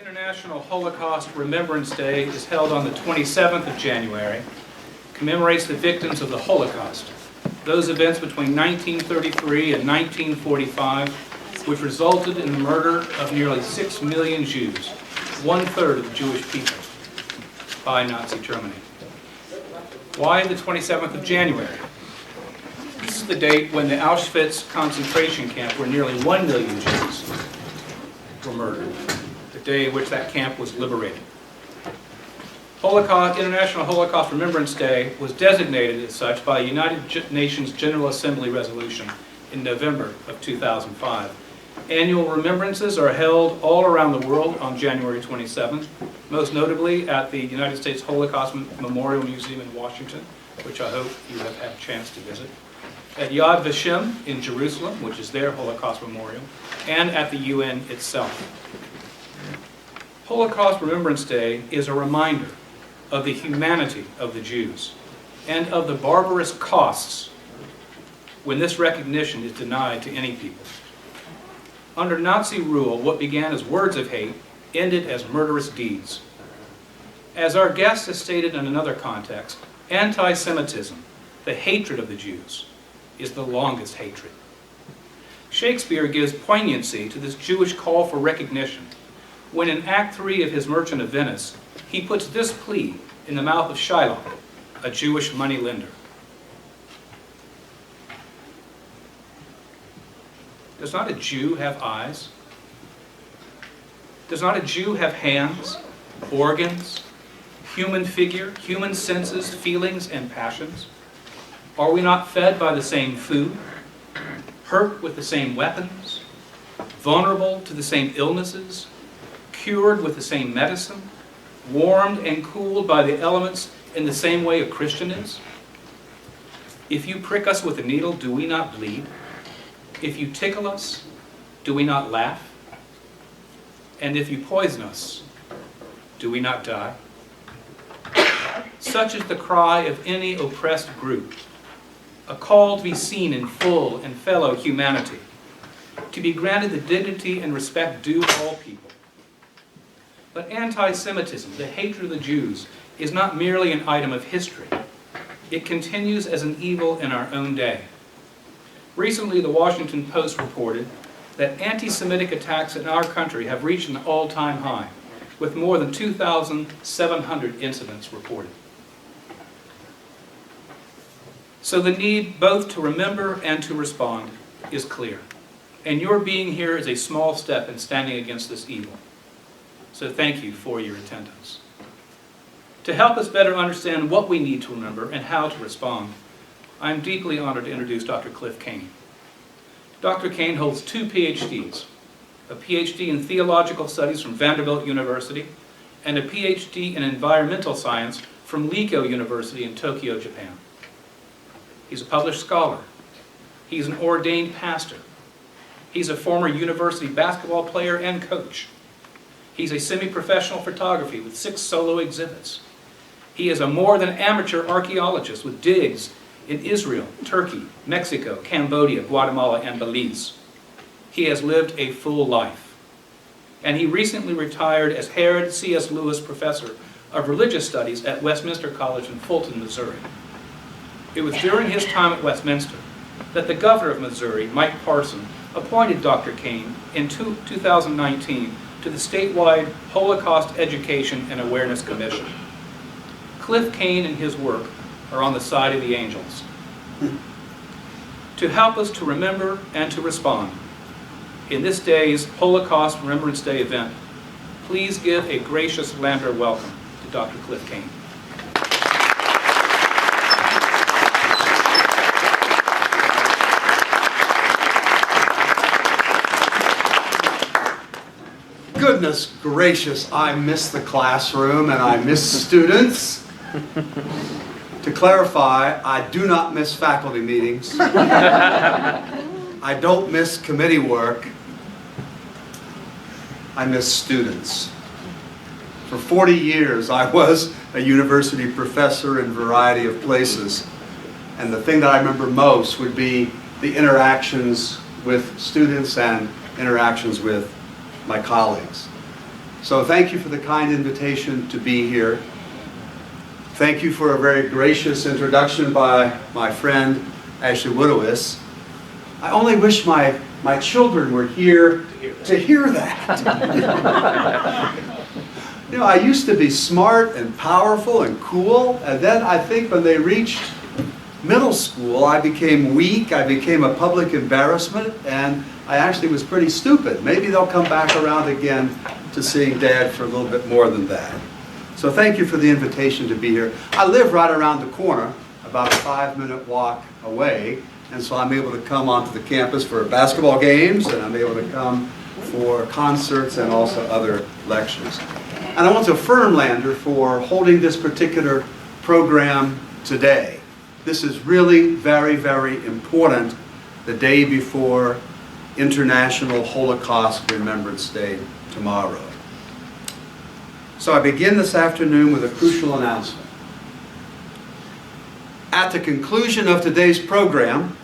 International Holocaust Remembrance Day is held on the 27th of January, commemorates the victims of the Holocaust, those events between 1933 and 1945, which resulted in the murder of nearly 6 million Jews, 1/3 of the Jewish people, by Nazi Germany. Why the 27th of January? This is the date when the Auschwitz concentration camp, where nearly 1 million Jews were murdered, the day in which that camp was liberated. International Holocaust Remembrance Day was designated as such by the United Nations General Assembly resolution in November of 2005. Annual remembrances are held all around the world on January 27th, most notably at the United States Holocaust Memorial Museum in Washington, which I hope you have had a chance to visit, at Yad Vashem in Jerusalem, which is their Holocaust memorial, and at the UN itself. Holocaust Remembrance Day is a reminder of the humanity of the Jews and of the barbarous costs when this recognition is denied to any people. Under Nazi rule, what began as words of hate ended as murderous deeds. As our guest has stated in another context, anti-Semitism, the hatred of the Jews, is the longest hatred. Shakespeare gives poignancy to this Jewish call for recognition when in Act 3 of his Merchant of Venice, he puts this plea in the mouth of Shylock, a Jewish moneylender. Does not a Jew have eyes? Does not a Jew have hands, organs, human figure, human senses, feelings, and passions? Are we not fed by the same food, hurt with the same weapons, vulnerable to the same illnesses, cured with the same medicine, warmed and cooled by the elements in the same way a Christian is? If you prick us with a needle, do we not bleed? If you tickle us, do we not laugh? And if you poison us, do we not die? Such is the cry of any oppressed group, a call to be seen in full and fellow humanity, to be granted the dignity and respect due all people. But anti-Semitism, the hatred of the Jews, is not merely an item of history. It continues as an evil in our own day. Recently, the Washington Post reported that anti-Semitic attacks in our country have reached an all-time high, with more than 2,700 incidents reported. So the need both to remember and to respond is clear. And your being here is a small step in standing against this evil. So thank you for your attendance. To help us better understand what we need to remember and how to respond, I am deeply honored to introduce Dr. Cliff Cain. Dr. Cain holds 2 PhDs, a PhD in Theological Studies from Vanderbilt University and a PhD in Environmental Science from Ricoh University in Tokyo, Japan. He's a published scholar. He's an ordained pastor. He's a former university basketball player and coach. He's a semi-professional photographer with 6 solo exhibits. He is a more than amateur archaeologist with digs in Israel, Turkey, Mexico, Cambodia, Guatemala, and Belize. He has lived a full life. And he recently retired as Harold C.S. Lewis Professor of Religious Studies at Westminster College in Fulton, Missouri. It was during his time at Westminster that the governor of Missouri, Mike Parson, appointed Dr. Cain in 2019 to the statewide Holocaust Education and Awareness Commission. Cliff Cain and his work are on the side of the angels. To help us to remember and to respond in this day's Holocaust Remembrance Day event, please give a gracious Lander welcome to Dr. Cliff Cain. Goodness gracious, I miss the classroom and I miss students. To clarify, I do not miss faculty meetings. I don't miss committee work. I miss students. For 40 years, I was a university professor in a variety of places. And the thing that I remember most would be the interactions with students and interactions with my colleagues. So thank you for the kind invitation to be here. Thank you for a very gracious introduction by my friend Ashley Woodowis. I only wish my children were here to hear that. You know, I used to be smart and powerful and cool, and then I think when they reached middle school, I became weak, I became a public embarrassment, and I actually was pretty stupid. Maybe they'll come back around again to seeing Dad for a little bit more than that. So thank you for the invitation to be here. I live right around the corner, about a 5-minute walk away, and so I'm able to come onto the campus for basketball games, and I'm able to come for concerts and also other lectures. And I want to affirm Lander for holding this particular program today. This is really very, very important, the day before International Holocaust Remembrance Day tomorrow. So I begin this afternoon with a crucial announcement. At the conclusion of today's program,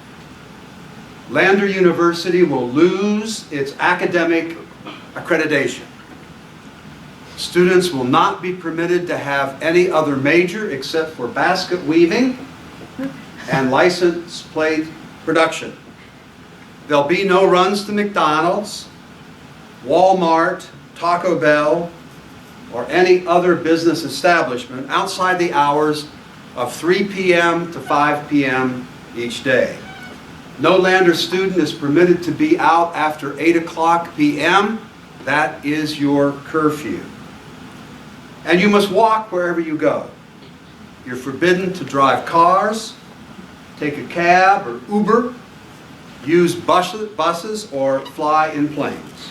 Lander University will lose its academic accreditation. Students will not be permitted to have any other major except for basket weaving and license plate production. There'll be no runs to McDonald's, Walmart, Taco Bell, or any other business establishment outside the hours of 3 p.m. to 5 p.m. each day. No Lander student is permitted to be out after 8 o'clock p.m. That is your curfew. And you must walk wherever you go. You're forbidden to drive cars, take a cab or Uber, use buses, or fly in planes.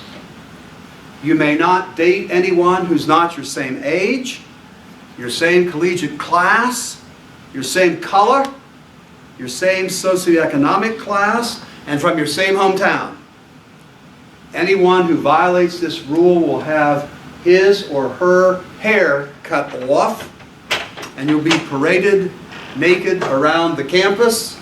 You may not date anyone who's not your same age, your same collegiate class, your same color, your same socioeconomic class, and from your same hometown. Anyone who violates this rule will have his or her hair cut off, and you'll be paraded naked around the campus,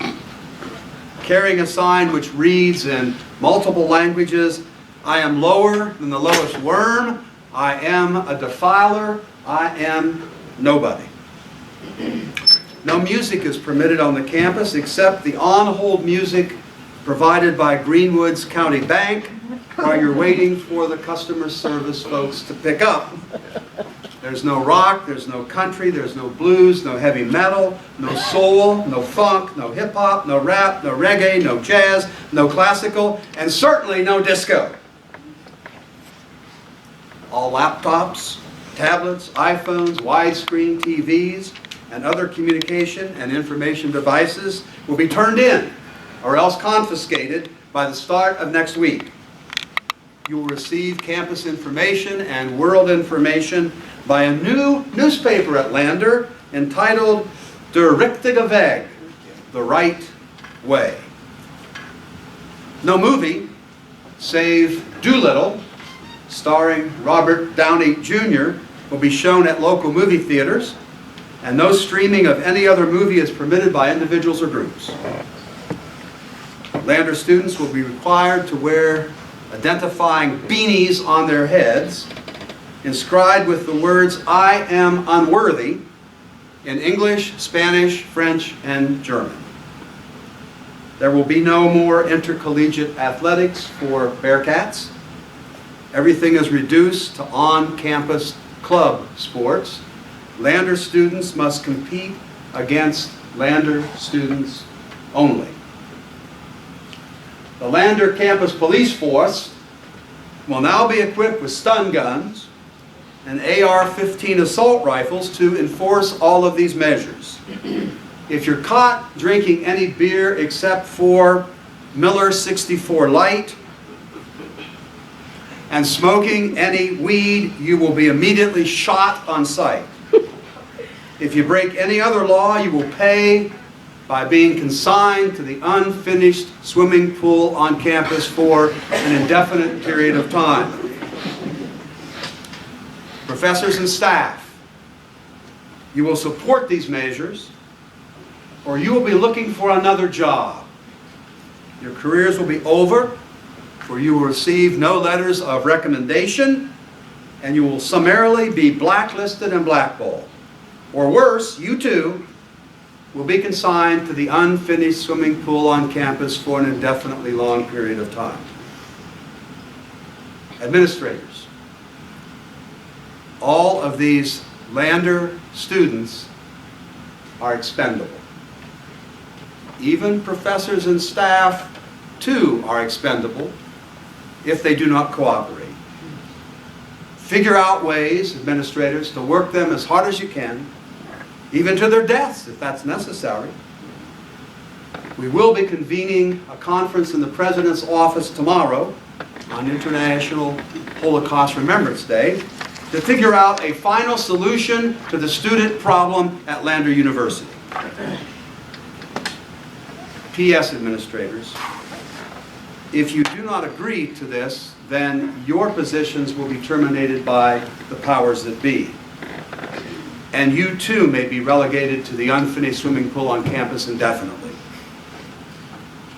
carrying a sign which reads in multiple languages, "I am lower than the lowest worm, I am a defiler, I am nobody." No music is permitted on the campus except the on-hold music provided by Greenwood's County Bank while you're waiting for the customer service folks to pick up. There's no rock, there's no country, there's no blues, no heavy metal, no soul, no funk, no hip-hop, no rap, no reggae, no jazz, no classical, and certainly no disco. All laptops, tablets, iPhones, widescreen TVs, and other communication and information devices will be turned in or else confiscated by the start of next week. You will receive campus information and world information by a new newspaper at Lander entitled Der Richtige Weg, the right way. No movie, save Doolittle, starring Robert Downey Jr., will be shown at local movie theaters, and no streaming of any other movie is permitted by individuals or groups. Lander students will be required to wear identifying beanies on their heads, inscribed with the words, "I am unworthy," in English, Spanish, French, and German. There will be no more intercollegiate athletics for Bearcats. Everything is reduced to on-campus club sports. Lander students must compete against Lander students only. The Lander campus police force will now be equipped with stun guns and AR-15 assault rifles to enforce all of these measures. If you're caught drinking any beer except for Miller 64 Light and smoking any weed, you will be immediately shot on sight. If you break any other law, you will pay by being consigned to the unfinished swimming pool on campus for an indefinite period of time. Professors and staff, you will support these measures, or you will be looking for another job. Your careers will be over, for you will receive no letters of recommendation, and you will summarily be blacklisted and blackballed. Or worse, you too will be consigned to the unfinished swimming pool on campus for an indefinitely long period of time. Administrators, all of these Lander students are expendable. Even professors and staff, too, are expendable if they do not cooperate. Figure out ways, administrators, to work them as hard as you can, even to their deaths if that's necessary. We will be convening a conference in the President's office tomorrow on International Holocaust Remembrance Day to figure out a final solution to the student problem at Lander University. P.S. administrators, if you do not agree to this, then your positions will be terminated by the powers that be. And you too may be relegated to the unfinished swimming pool on campus indefinitely.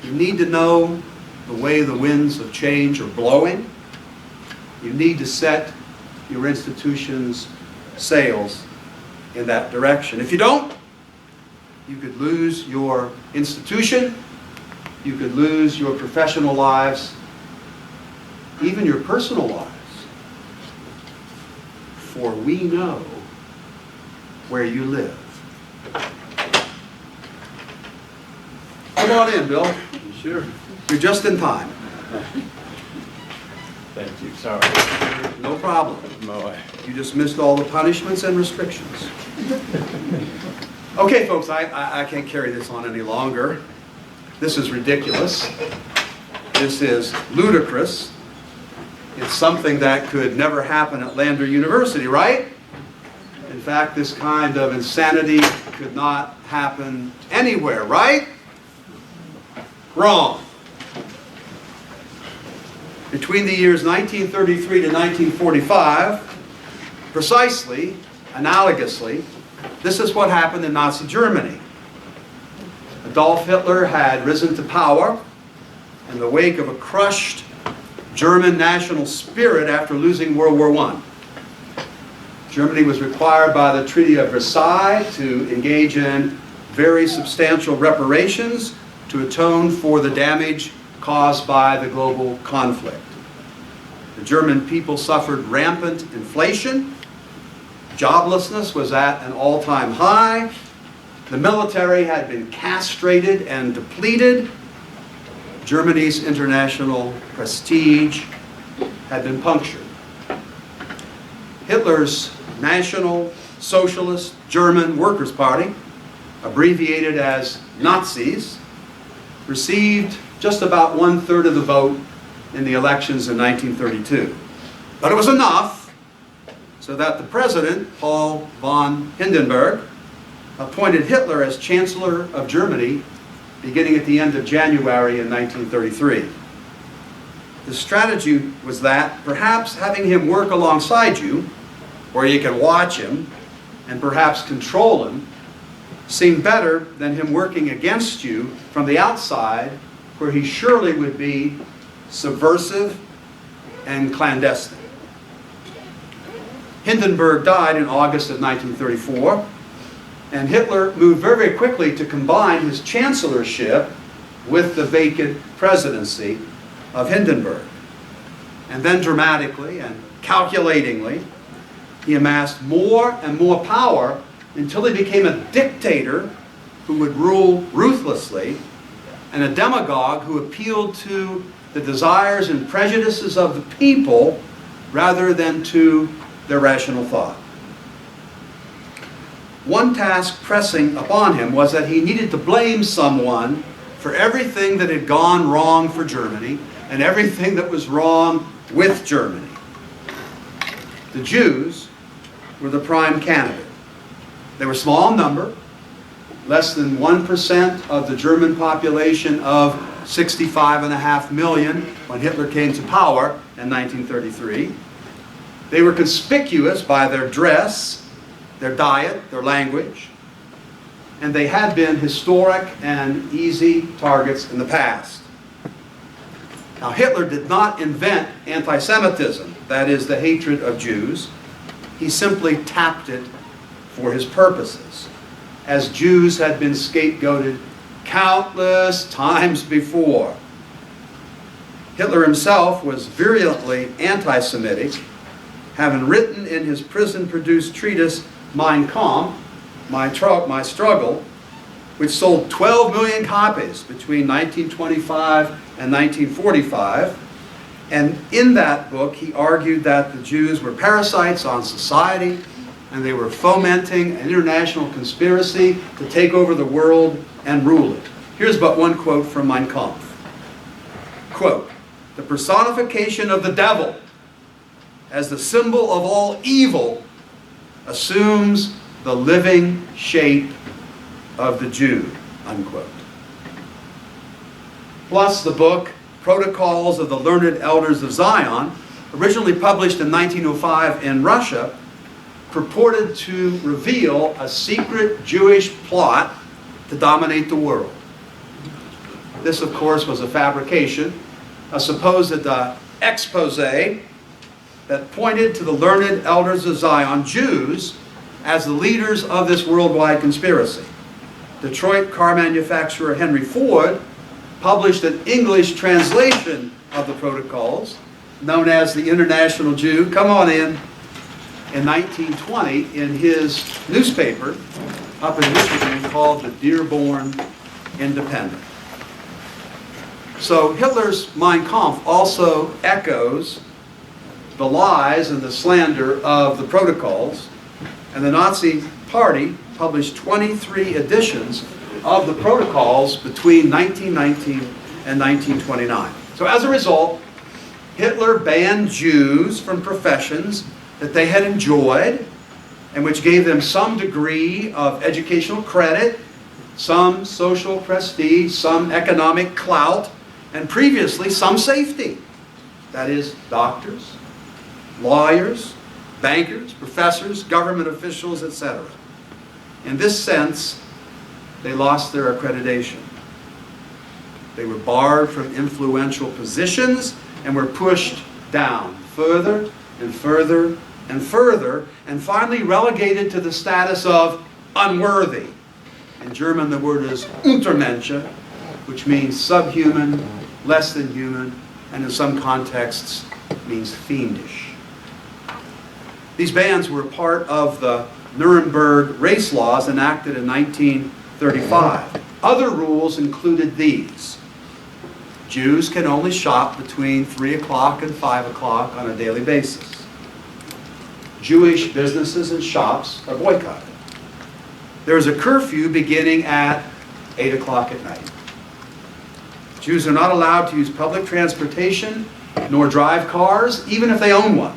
You need to know the way the winds of change are blowing. You need to set your institution's sails in that direction. If you don't, you could lose your institution, you could lose your professional lives, even your personal lives. For we know where you live. Come on in, Bill. Sure. You're just in time. Thank you. Sorry. No problem. You just missed all the punishments and restrictions. Okay, folks, I can't carry this on any longer. This is ridiculous. This is ludicrous. It's something that could never happen at Lander University, right? In fact, this kind of insanity could not happen anywhere, right? Wrong. Between the years 1933 to 1945, precisely, analogously, this is what happened in Nazi Germany. Adolf Hitler had risen to power in the wake of a crushed German national spirit after losing World War I. Germany was required by the Treaty of Versailles to engage in very substantial reparations to atone for the damage caused by the global conflict. The German people suffered rampant inflation. Joblessness was at an all-time high. The military had been castrated and depleted. Germany's international prestige had been punctured. Hitler's National Socialist German Workers' Party, abbreviated as Nazis, received just about 1/3 of the vote in the elections in 1932. But it was enough so that the president, Paul von Hindenburg, appointed Hitler as Chancellor of Germany beginning at the end of January in 1933. The strategy was that perhaps having him work alongside you, where you can watch him and perhaps control him, seemed better than him working against you from the outside, where he surely would be subversive and clandestine. Hindenburg died in August of 1934, and Hitler moved very quickly to combine his chancellorship with the vacant presidency of Hindenburg. And then dramatically and calculatingly, he amassed more and more power until he became a dictator who would rule ruthlessly and a demagogue who appealed to the desires and prejudices of the people rather than to their rational thought. One task pressing upon him was that he needed to blame someone for everything that had gone wrong for Germany and everything that was wrong with Germany. The Jews were the prime candidate. They were small in number, less than 1% of the German population of 65.5 million when Hitler came to power in 1933. They were conspicuous by their dress, their diet, their language, and they had been historic and easy targets in the past. Now, Hitler did not invent anti-Semitism. that is, the hatred of Jews, he simply tapped it for his purposes, as Jews had been scapegoated countless times before. Hitler himself was virulently anti-Semitic, having written in his prison-produced treatise Mein Kampf, My Struggle, which sold 12 million copies between 1925 and 1945. And in that book, he argued that the Jews were parasites on society, and they were fomenting an international conspiracy to take over the world and rule it. Here's but one quote from Mein Kampf. Quote, "The personification of the devil as the symbol of all evil assumes the living shape of the Jew," unquote. Plus the book Protocols of the Learned Elders of Zion, originally published in 1905 in Russia, purported to reveal a secret Jewish plot to dominate the world. This, of course, was a fabrication, a supposed expose that pointed to the learned elders of Zion, Jews, as the leaders of this worldwide conspiracy. Detroit car manufacturer Henry Ford published an English translation of the Protocols, known as the International Jew, come on in 1920 in his newspaper up in Michigan called the Dearborn Independent. So Hitler's Mein Kampf also echoes the lies and the slander of the Protocols, and the Nazi Party published 23 editions of the Protocols between 1919 and 1929. So as a result, Hitler banned Jews from professions that they had enjoyed and which gave them some degree of educational credit, some social prestige, some economic clout, and previously some safety. That is, doctors, lawyers, bankers, professors, government officials, etc. In this sense, they lost their accreditation. They were barred from influential positions and were pushed down further and further and further, and finally relegated to the status of unworthy. In German, the word is Untermensch, which means subhuman, less than human, and in some contexts means fiendish. These bans were part of the Nuremberg race laws enacted in 1935. Other rules included these. Jews can only shop between 3 o'clock and 5 o'clock on a daily basis. Jewish businesses and shops are boycotted. There is a curfew beginning at 8 o'clock at night. Jews are not allowed to use public transportation nor drive cars, even if they own one.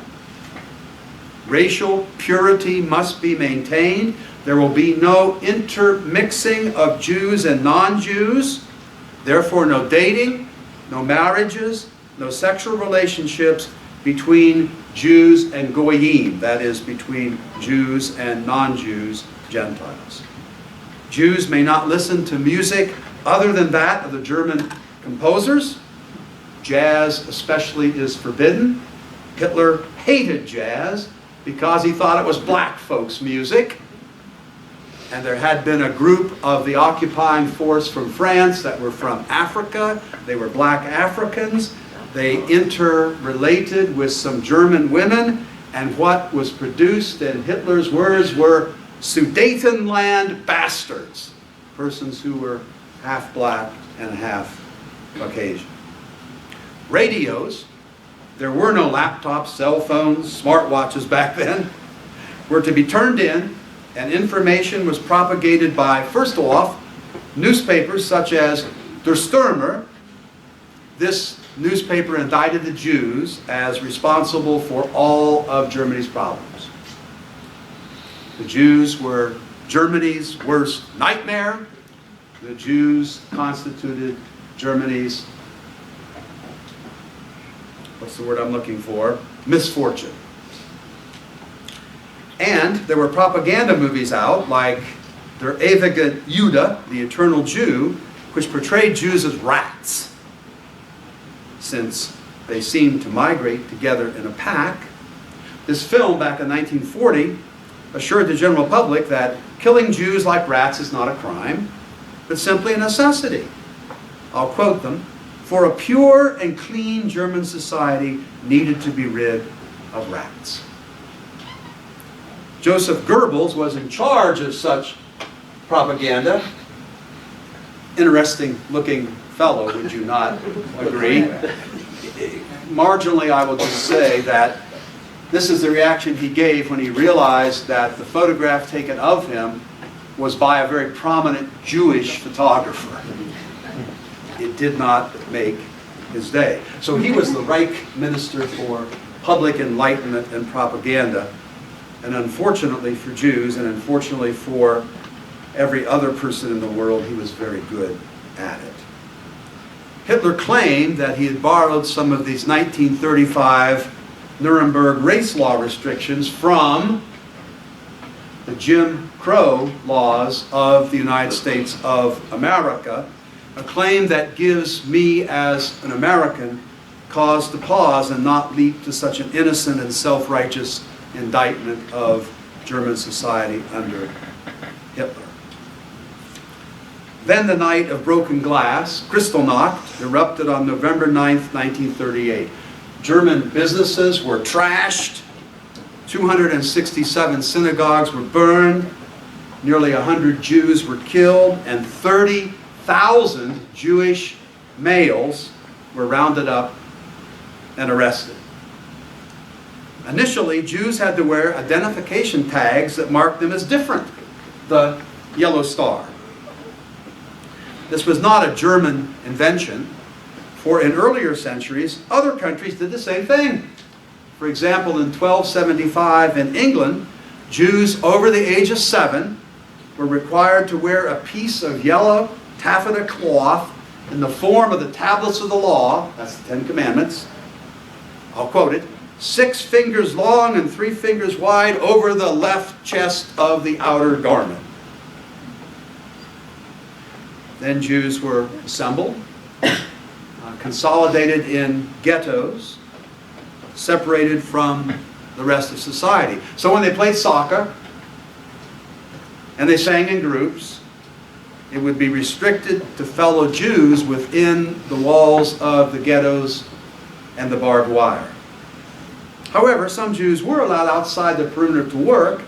Racial purity must be maintained. There will be no intermixing of Jews and non-Jews. Therefore, no dating, no marriages, no sexual relationships between Jews and Goyim, that is, between Jews and non-Jews, Gentiles. Jews may not listen to music other than that of the German composers. Jazz especially is forbidden. Hitler hated jazz because he thought it was black folks' music. And there had been a group of the occupying force from France that were from Africa. They were black Africans. They interrelated with some German women, and what was produced, in Hitler's words, were Sudetenland bastards, persons who were half black and half Caucasian. Radios, there were no laptops, cell phones, smartwatches back then, were to be turned in, and information was propagated by, first off, newspapers such as Der Stürmer. This newspaper indicted the Jews as responsible for all of Germany's problems. The Jews were Germany's worst nightmare. The Jews constituted Germany's, what's the word I'm looking for? Misfortune. And there were propaganda movies out like Der ewige Jude, the Eternal Jew, which portrayed Jews as rats, since they seemed to migrate together in a pack. This film, back in 1940, assured the general public that killing Jews like rats is not a crime, but simply a necessity. I'll quote them: "For a pure and clean German society needed to be rid of rats." Joseph Goebbels was in charge of such propaganda. Interesting looking fellow, would you not agree? Marginally, I will just say that this is the reaction he gave when he realized that the photograph taken of him was by a very prominent Jewish photographer. It did not make his day. So he was the Reich Minister for Public Enlightenment and Propaganda. And unfortunately for Jews, and unfortunately for every other person in the world, he was very good at it. Hitler claimed that he had borrowed some of these 1935 Nuremberg race law restrictions from the Jim Crow laws of the United States of America, a claim that gives me as an American cause to pause and not leap to such an innocent and self-righteous indictment of German society under Hitler. Then the night of broken glass, Kristallnacht, erupted on November 9th, 1938. German businesses were trashed, 267 synagogues were burned, nearly 100 Jews were killed, and 30,000 Jewish males were rounded up and arrested. Initially, Jews had to wear identification tags that marked them as different, the yellow star. This was not a German invention, for in earlier centuries, other countries did the same thing. For example, in 1275 in England, Jews over the age of 7 were required to wear a piece of yellow taffeta cloth in the form of the tablets of the law, that's the 10 Commandments, I'll quote it, 6 fingers long and 3 fingers wide over the left chest of the outer garment. Then Jews were assembled, consolidated in ghettos, separated from the rest of society. So when they played soccer and they sang in groups, it would be restricted to fellow Jews within the walls of the ghettos and the barbed wire. However, some Jews were allowed outside the perimeter to work,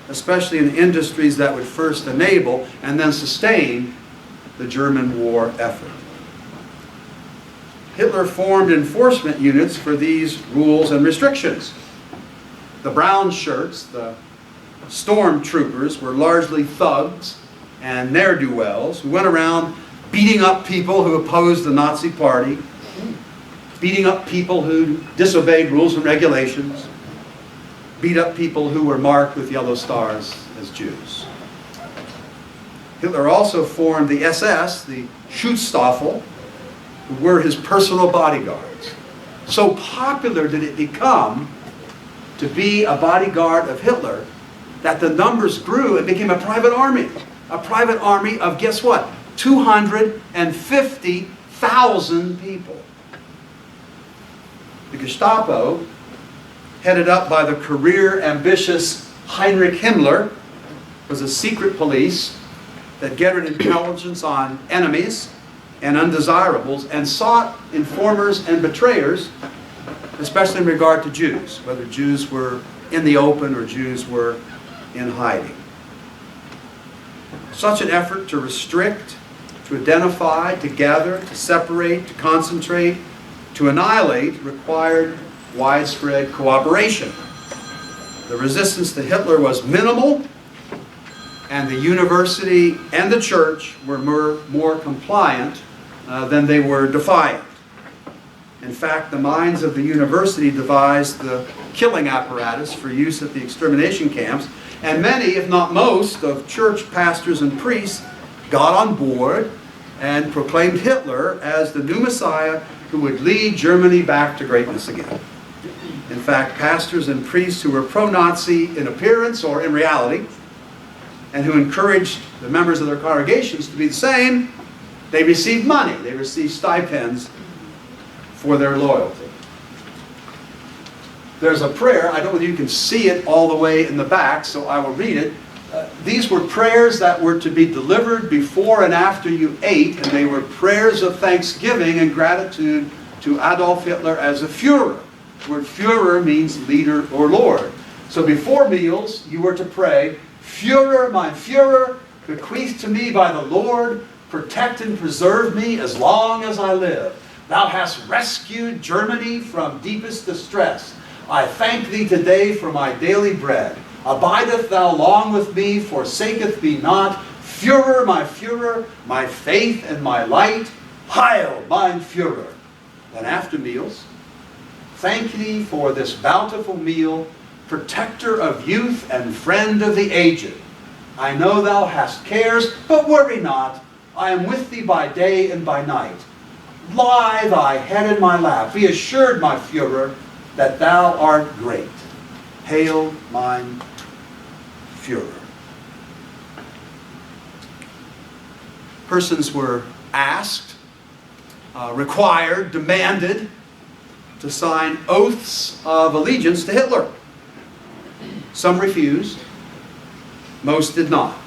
especially in industries that would first enable and then sustain the German war effort. Hitler formed enforcement units for these rules and restrictions. The brown shirts, the stormtroopers, were largely thugs and ne'er-do-wells who went around beating up people who opposed the Nazi Party, beating up people who disobeyed rules and regulations, beat up people who were marked with yellow stars as Jews. Hitler also formed the SS, the Schutzstaffel, who were his personal bodyguards. So popular did it become to be a bodyguard of Hitler that the numbers grew and became a private army. A private army of, guess what? 250,000 people. The Gestapo, headed up by the career-ambitious Heinrich Himmler, was a secret police that gathered intelligence on enemies and undesirables and sought informers and betrayers, especially in regard to Jews, whether Jews were in the open or Jews were in hiding. Such an effort to restrict, to identify, to gather, to separate, to concentrate, to annihilate required widespread cooperation. The resistance to Hitler was minimal, and the university and the church were more compliant than they were defiant. In fact, the minds of the university devised the killing apparatus for use at the extermination camps, and many, if not most, of church pastors and priests got on board and proclaimed Hitler as the new Messiah who would lead Germany back to greatness again. In fact, pastors and priests who were pro-Nazi in appearance or in reality, and who encouraged the members of their congregations to be the same, they received money, they received stipends for their loyalty. there's a prayer. I don't know whether you can see it all the way in the back, so I will read it. These were prayers that were to be delivered before and after you ate, and they were prayers of thanksgiving and gratitude to Adolf Hitler as a Führer. The word Führer means leader or lord. So before meals, you were to pray, Führer, my Führer, bequeathed to me by the Lord, protect and preserve me as long as I live. Thou hast rescued Germany from deepest distress. I thank thee today for my daily bread. Abideth thou long with me, forsaketh me not. Führer, my faith and my light. Heil, mein Führer. Then after meals, thank thee for this bountiful meal, protector of youth and friend of the aged. I know thou hast cares, but worry not. I am with thee by day and by night. Lie thy head in my lap. Be assured, my Führer, that thou art great. Hail, mein Führer. Persons were asked, required, demanded to sign oaths of allegiance to Hitler. Some refused, most did not.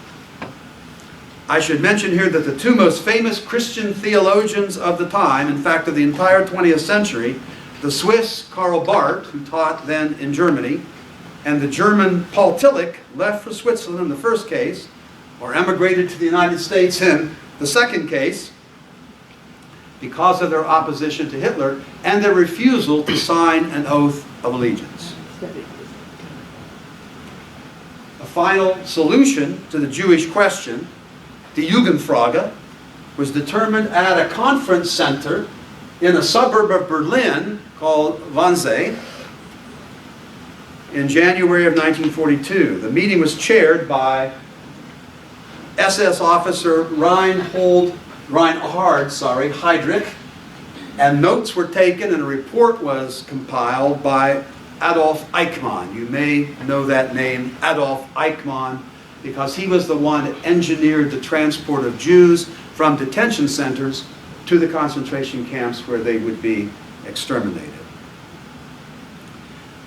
I should mention here that the two most famous Christian theologians of the time, in fact of the entire 20th century, the Swiss Karl Barth, who taught then in Germany, and the German Paul Tillich, left for Switzerland in the first case, or emigrated to the United States in the second case, because of their opposition to Hitler and their refusal to sign an oath of allegiance. A final solution to the Jewish question, the Jugendfrage, was determined at a conference center in a suburb of Berlin called Wannsee in January of 1942. The meeting was chaired by SS officer Reinhard Heydrich, and notes were taken and a report was compiled by Adolf Eichmann. You may know that name, Adolf Eichmann, because he was the one that engineered the transport of Jews from detention centers to the concentration camps where they would be exterminated.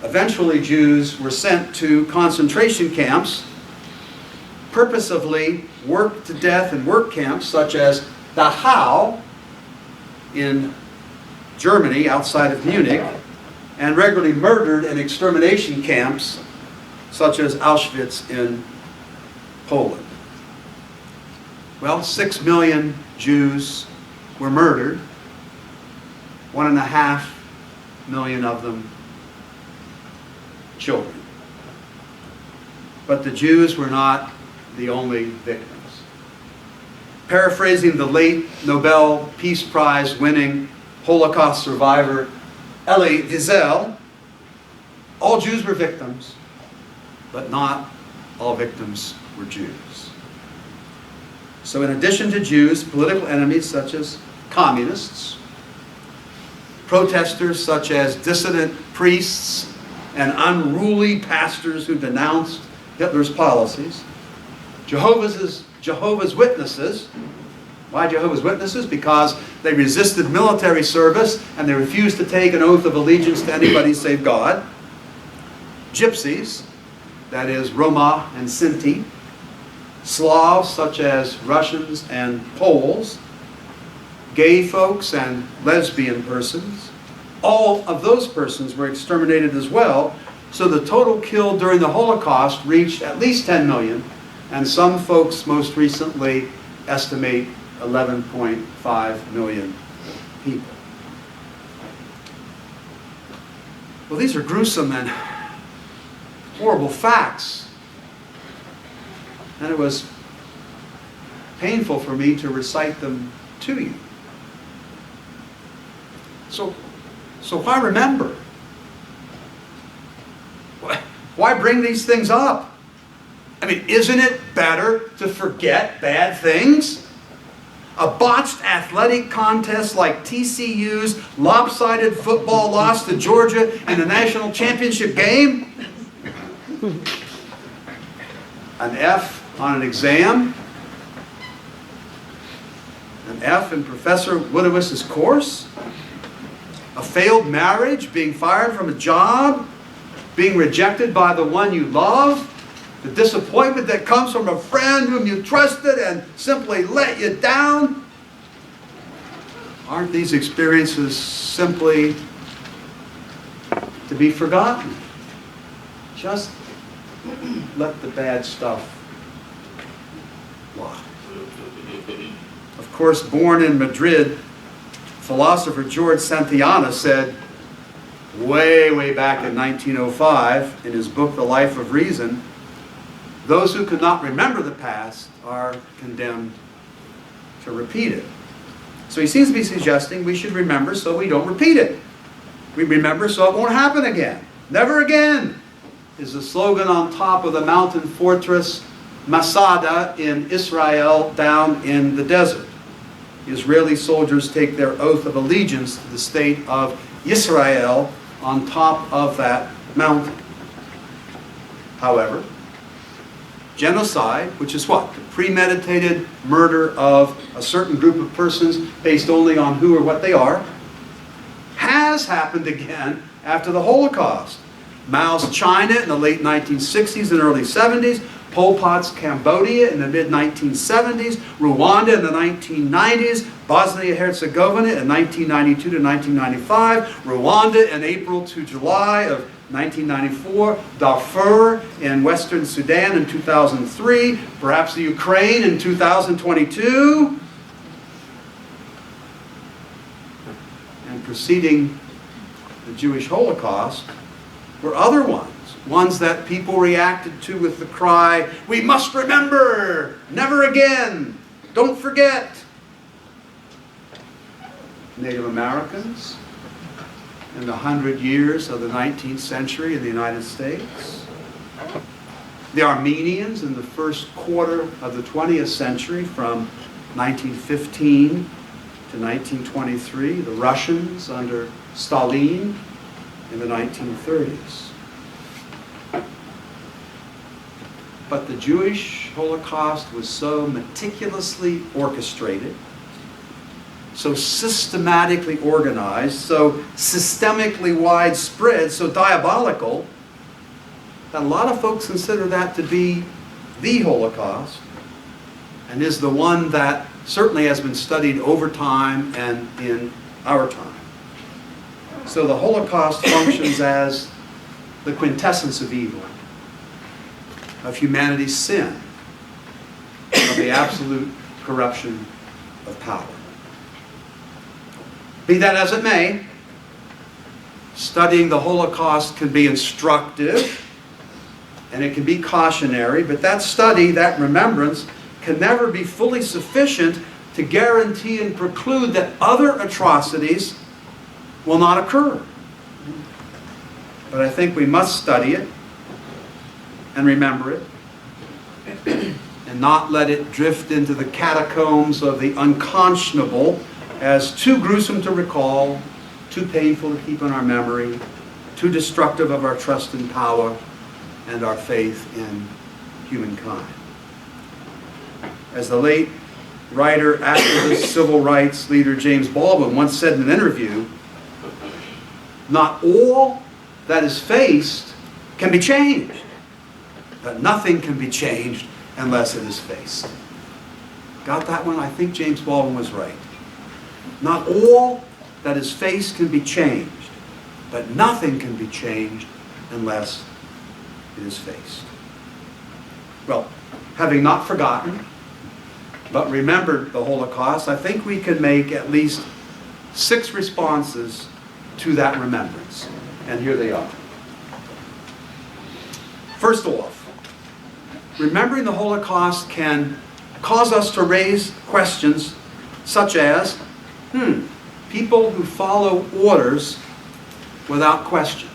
Eventually, Jews were sent to concentration camps, purposefully worked to death in work camps such as Dachau in Germany, outside of Munich, and regularly murdered in extermination camps such as Auschwitz in Poland. Well, 6 million Jews were murdered, 1.5 million of them children. But the Jews were not the only victims. Paraphrasing the late Nobel Peace Prize winning Holocaust survivor Elie Wiesel, all Jews were victims, but not all victims were Jews. So in addition to Jews, political enemies such as communists, protesters such as dissident priests and unruly pastors who denounced Hitler's policies, Jehovah's Witnesses. Why Jehovah's Witnesses? Because they resisted military service and they refused to take an oath of allegiance to anybody save God. Gypsies, that is Roma and Sinti. Slavs, such as Russians and Poles. Gay folks and lesbian persons. All of those persons were exterminated as well. So the total killed during the Holocaust reached at least 10 million. And some folks most recently estimate 11.5 million people. Well, these are gruesome and horrible facts. And it was painful for me to recite them to you. So why remember? Why bring these things up? I mean, isn't it better to forget bad things? A botched athletic contest like TCU's lopsided football loss to Georgia in the national championship game? An F on an exam? An F in Professor Woodowiss's course? A failed marriage? Being fired from a job? being rejected by the one you love, the disappointment that comes from a friend whom you trusted and simply let you down. Aren't these experiences simply to be forgotten? Just let the bad stuff lie. Of course, born in Madrid, philosopher George Santayana said way back in 1905 in his book, The Life of Reason, those who could not remember the past are condemned to repeat it. So he seems to be suggesting we should remember so we don't repeat it. We remember so it won't happen again. Never again is the slogan on top of the mountain fortress Masada in Israel down in the desert. Israeli soldiers take their oath of allegiance to the state of Israel on top of that mountain. However, genocide, which is what? The premeditated murder of a certain group of persons based only on who or what they are, has happened again after the Holocaust. Mao's China in the late 1960s and early 70s, Pol Pot's Cambodia in the mid-1970s, Rwanda in the 1990s, Bosnia-Herzegovina in 1992 to 1995, Rwanda in April to July of 1994, Darfur in Western Sudan in 2003, perhaps the Ukraine in 2022, and preceding the Jewish Holocaust were other ones that people reacted to with the cry, "We must remember, never again, don't forget." Native Americans in the 100 years of the 19th century in the United States. The Armenians in the first quarter of the 20th century from 1915 to 1923. The Russians under Stalin in the 1930s. But the Jewish Holocaust was so meticulously orchestrated, so systematically organized, so systemically widespread, so diabolical, that a lot of folks consider that to be the Holocaust, and is the one that certainly has been studied over time and in our time. So the Holocaust functions as the quintessence of evil, of humanity's sin, of the absolute corruption of power. Be that as it may, studying the Holocaust can be instructive and it can be cautionary, but that study, that remembrance, can never be fully sufficient to guarantee and preclude that other atrocities will not occur. But I think we must study it and remember it and not let it drift into the catacombs of the unconscionable as too gruesome to recall, too painful to keep in our memory, too destructive of our trust in power and our faith in humankind. As the late writer, activist, civil rights leader James Baldwin once said in an interview, "Not all that is faced can be changed, but nothing can be changed unless it is faced." Got that one? I think James Baldwin was right. Not all that is faced can be changed, but nothing can be changed unless it is faced. Well, having not forgotten, but remembered the Holocaust, I think we can make at least 6 responses to that remembrance. And here they are. First off, remembering the Holocaust can cause us to raise questions such as, people who follow orders without question.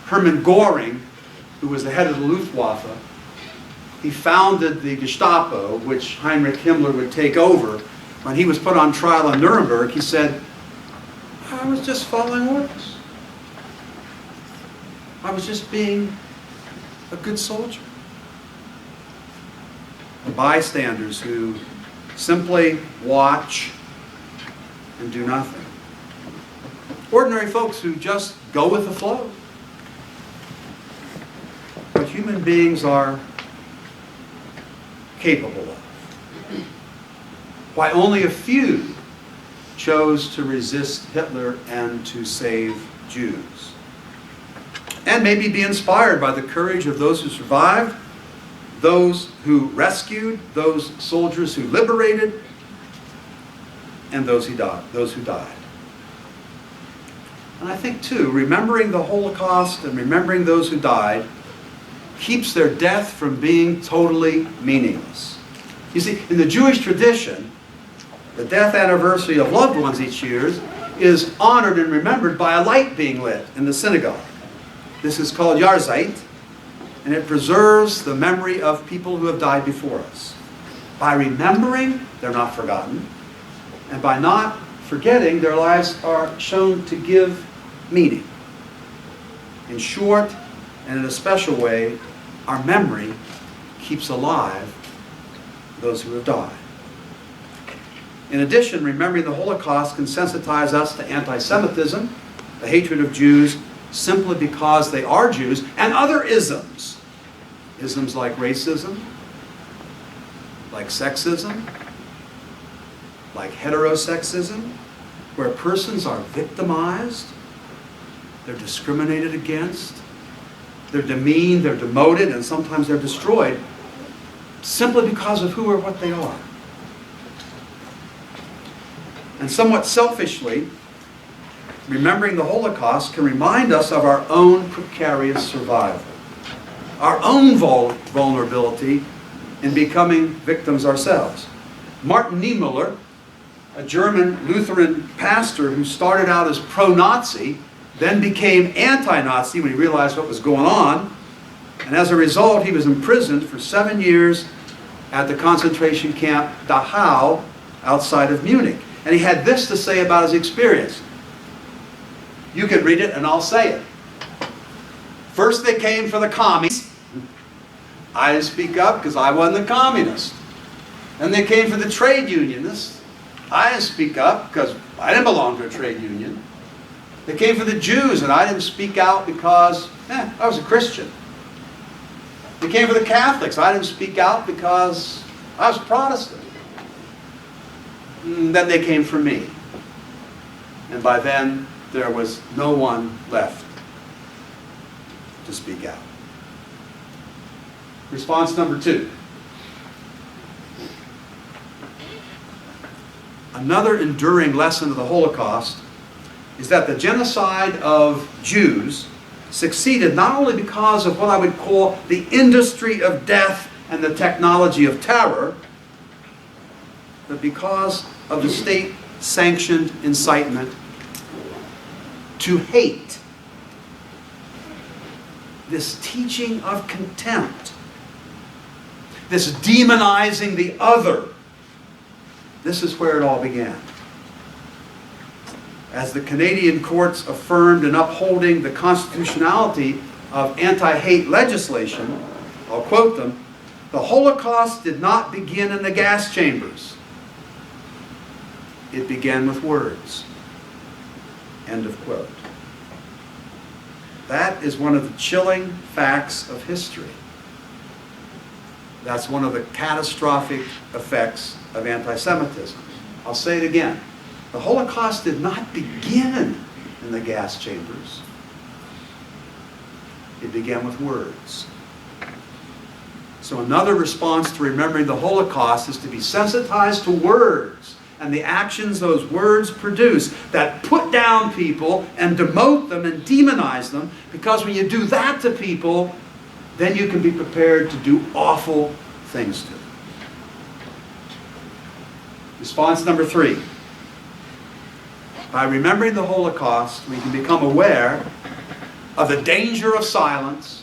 Hermann Göring, who was the head of the Luftwaffe, he founded the Gestapo, which Heinrich Himmler would take over. When he was put on trial in Nuremberg, he said, "I was just following orders. I was just being a good soldier." The bystanders who simply watch and do nothing. Ordinary folks who just go with the flow. human beings are capable of. Why only a few chose to resist Hitler and to save Jews. And maybe be inspired by the courage of those who survived, those who rescued, those soldiers who liberated, and those who died. And I think, too, remembering the Holocaust and remembering those who died keeps their death from being totally meaningless. You see, in the Jewish tradition, the death anniversary of loved ones each year is honored and remembered by a light being lit in the synagogue. This is called Yarzeit, and it preserves the memory of people who have died before us. By remembering, they're not forgotten, and by not forgetting, their lives are shown to give meaning. In short, and in a special way, our memory keeps alive those who have died. In addition, remembering the Holocaust can sensitize us to anti-Semitism, the hatred of Jews, simply because they are Jews, and other isms. Isms like racism, like sexism, like heterosexism, where persons are victimized, they're discriminated against, they're demeaned, they're demoted, and sometimes they're destroyed simply because of who or what they are. And somewhat selfishly, remembering the Holocaust can remind us of our own precarious survival, our own vulnerability in becoming victims ourselves. Martin Niemöller, a German Lutheran pastor who started out as pro-Nazi, then became anti-Nazi when he realized what was going on, and as a result he was imprisoned for 7 years at the concentration camp Dachau outside of Munich. And he had this to say about his experience. You can read it and I'll say it. First they came for the commies. I didn't speak up because I wasn't a communist. Then they came for the trade unionists. I didn't speak up because I didn't belong to a trade union. They came for the Jews and I didn't speak out because I was a Christian. They came for the Catholics. I didn't speak out because I was Protestant. And then they came for me. And by then, there was no one left to speak out. Response number 2. Another enduring lesson of the Holocaust is that the genocide of Jews succeeded not only because of what I would call the industry of death and the technology of terror, but because of the state-sanctioned incitement to hate. This teaching of contempt. This demonizing the other. This is where it all began. As the Canadian courts affirmed in upholding the constitutionality of anti-hate legislation, I'll quote them, "The Holocaust did not begin in the gas chambers. It began with words." End of quote. That is one of the chilling facts of history. That's one of the catastrophic effects of anti-Semitism. I'll say it again. The Holocaust did not begin in the gas chambers. It began with words. So another response to remembering the Holocaust is to be sensitized to words and the actions those words produce that put down people and demote them and demonize them, because when you do that to people, then you can be prepared to do awful things to them. Response number 3. By remembering the Holocaust, we can become aware of the danger of silence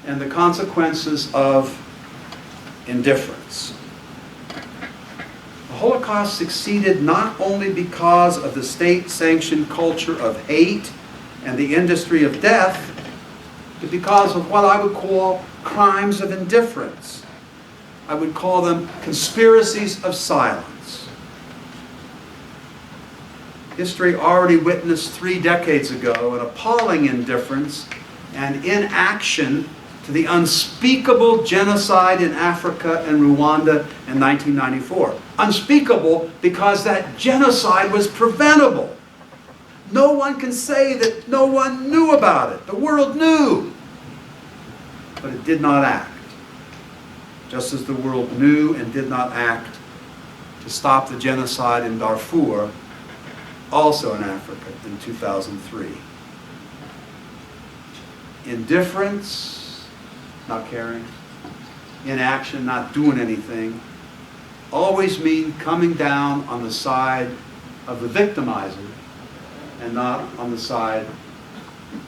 and the consequences of indifference. The Holocaust succeeded not only because of the state-sanctioned culture of hate and the industry of death, but because of what I would call crimes of indifference. I would call them conspiracies of silence. History already witnessed 3 decades ago an appalling indifference and inaction to the unspeakable genocide in Africa and Rwanda in 1994. Unspeakable because that genocide was preventable. No one can say that no one knew about it. The world knew, but it did not act. Just as the world knew and did not act to stop the genocide in Darfur, also in Africa, in 2003. Indifference, not caring. Inaction, not doing anything, always mean coming down on the side of the victimizer and not on the side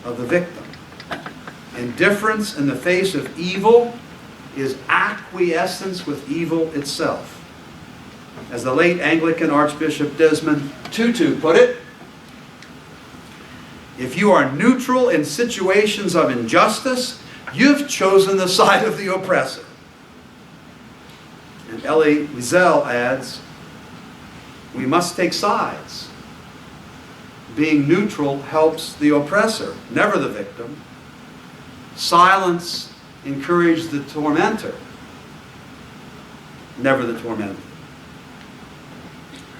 of the victim. Indifference in the face of evil is acquiescence with evil itself. As the late Anglican Archbishop Desmond Tutu put it, if you are neutral in situations of injustice, you've chosen the side of the oppressor. And Elie Wiesel adds, we must take sides. Being neutral helps the oppressor, never the victim. Silence encourages the tormentor, never the tormented.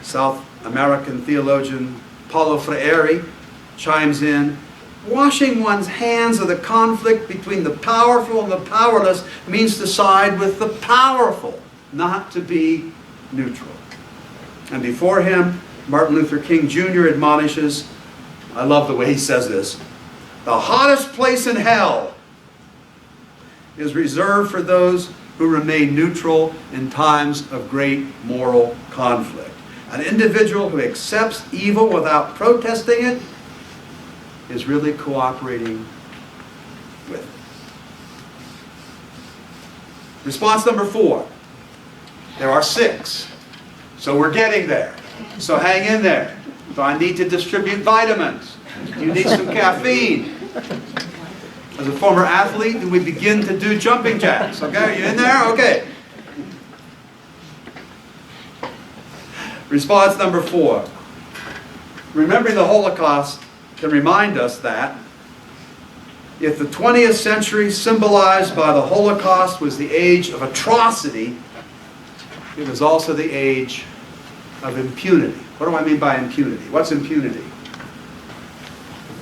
South American theologian Paulo Freire chimes in, washing one's hands of the conflict between the powerful and the powerless means to side with the powerful, not to be neutral. And before him, Martin Luther King Jr. admonishes, I love the way he says this, the hottest place in hell is reserved for those who remain neutral in times of great moral conflict. An individual who accepts evil without protesting it is really cooperating with it. Response number 4. There are 6. So we're getting there. So hang in there. So I need to distribute vitamins. You need some caffeine. As a former athlete, we begin to do jumping jacks. Okay, are you in there? Okay. Response number 4. Remembering the Holocaust can remind us that if the 20th century symbolized by the Holocaust was the age of atrocity, it was also the age of impunity. What do I mean by impunity? What's impunity?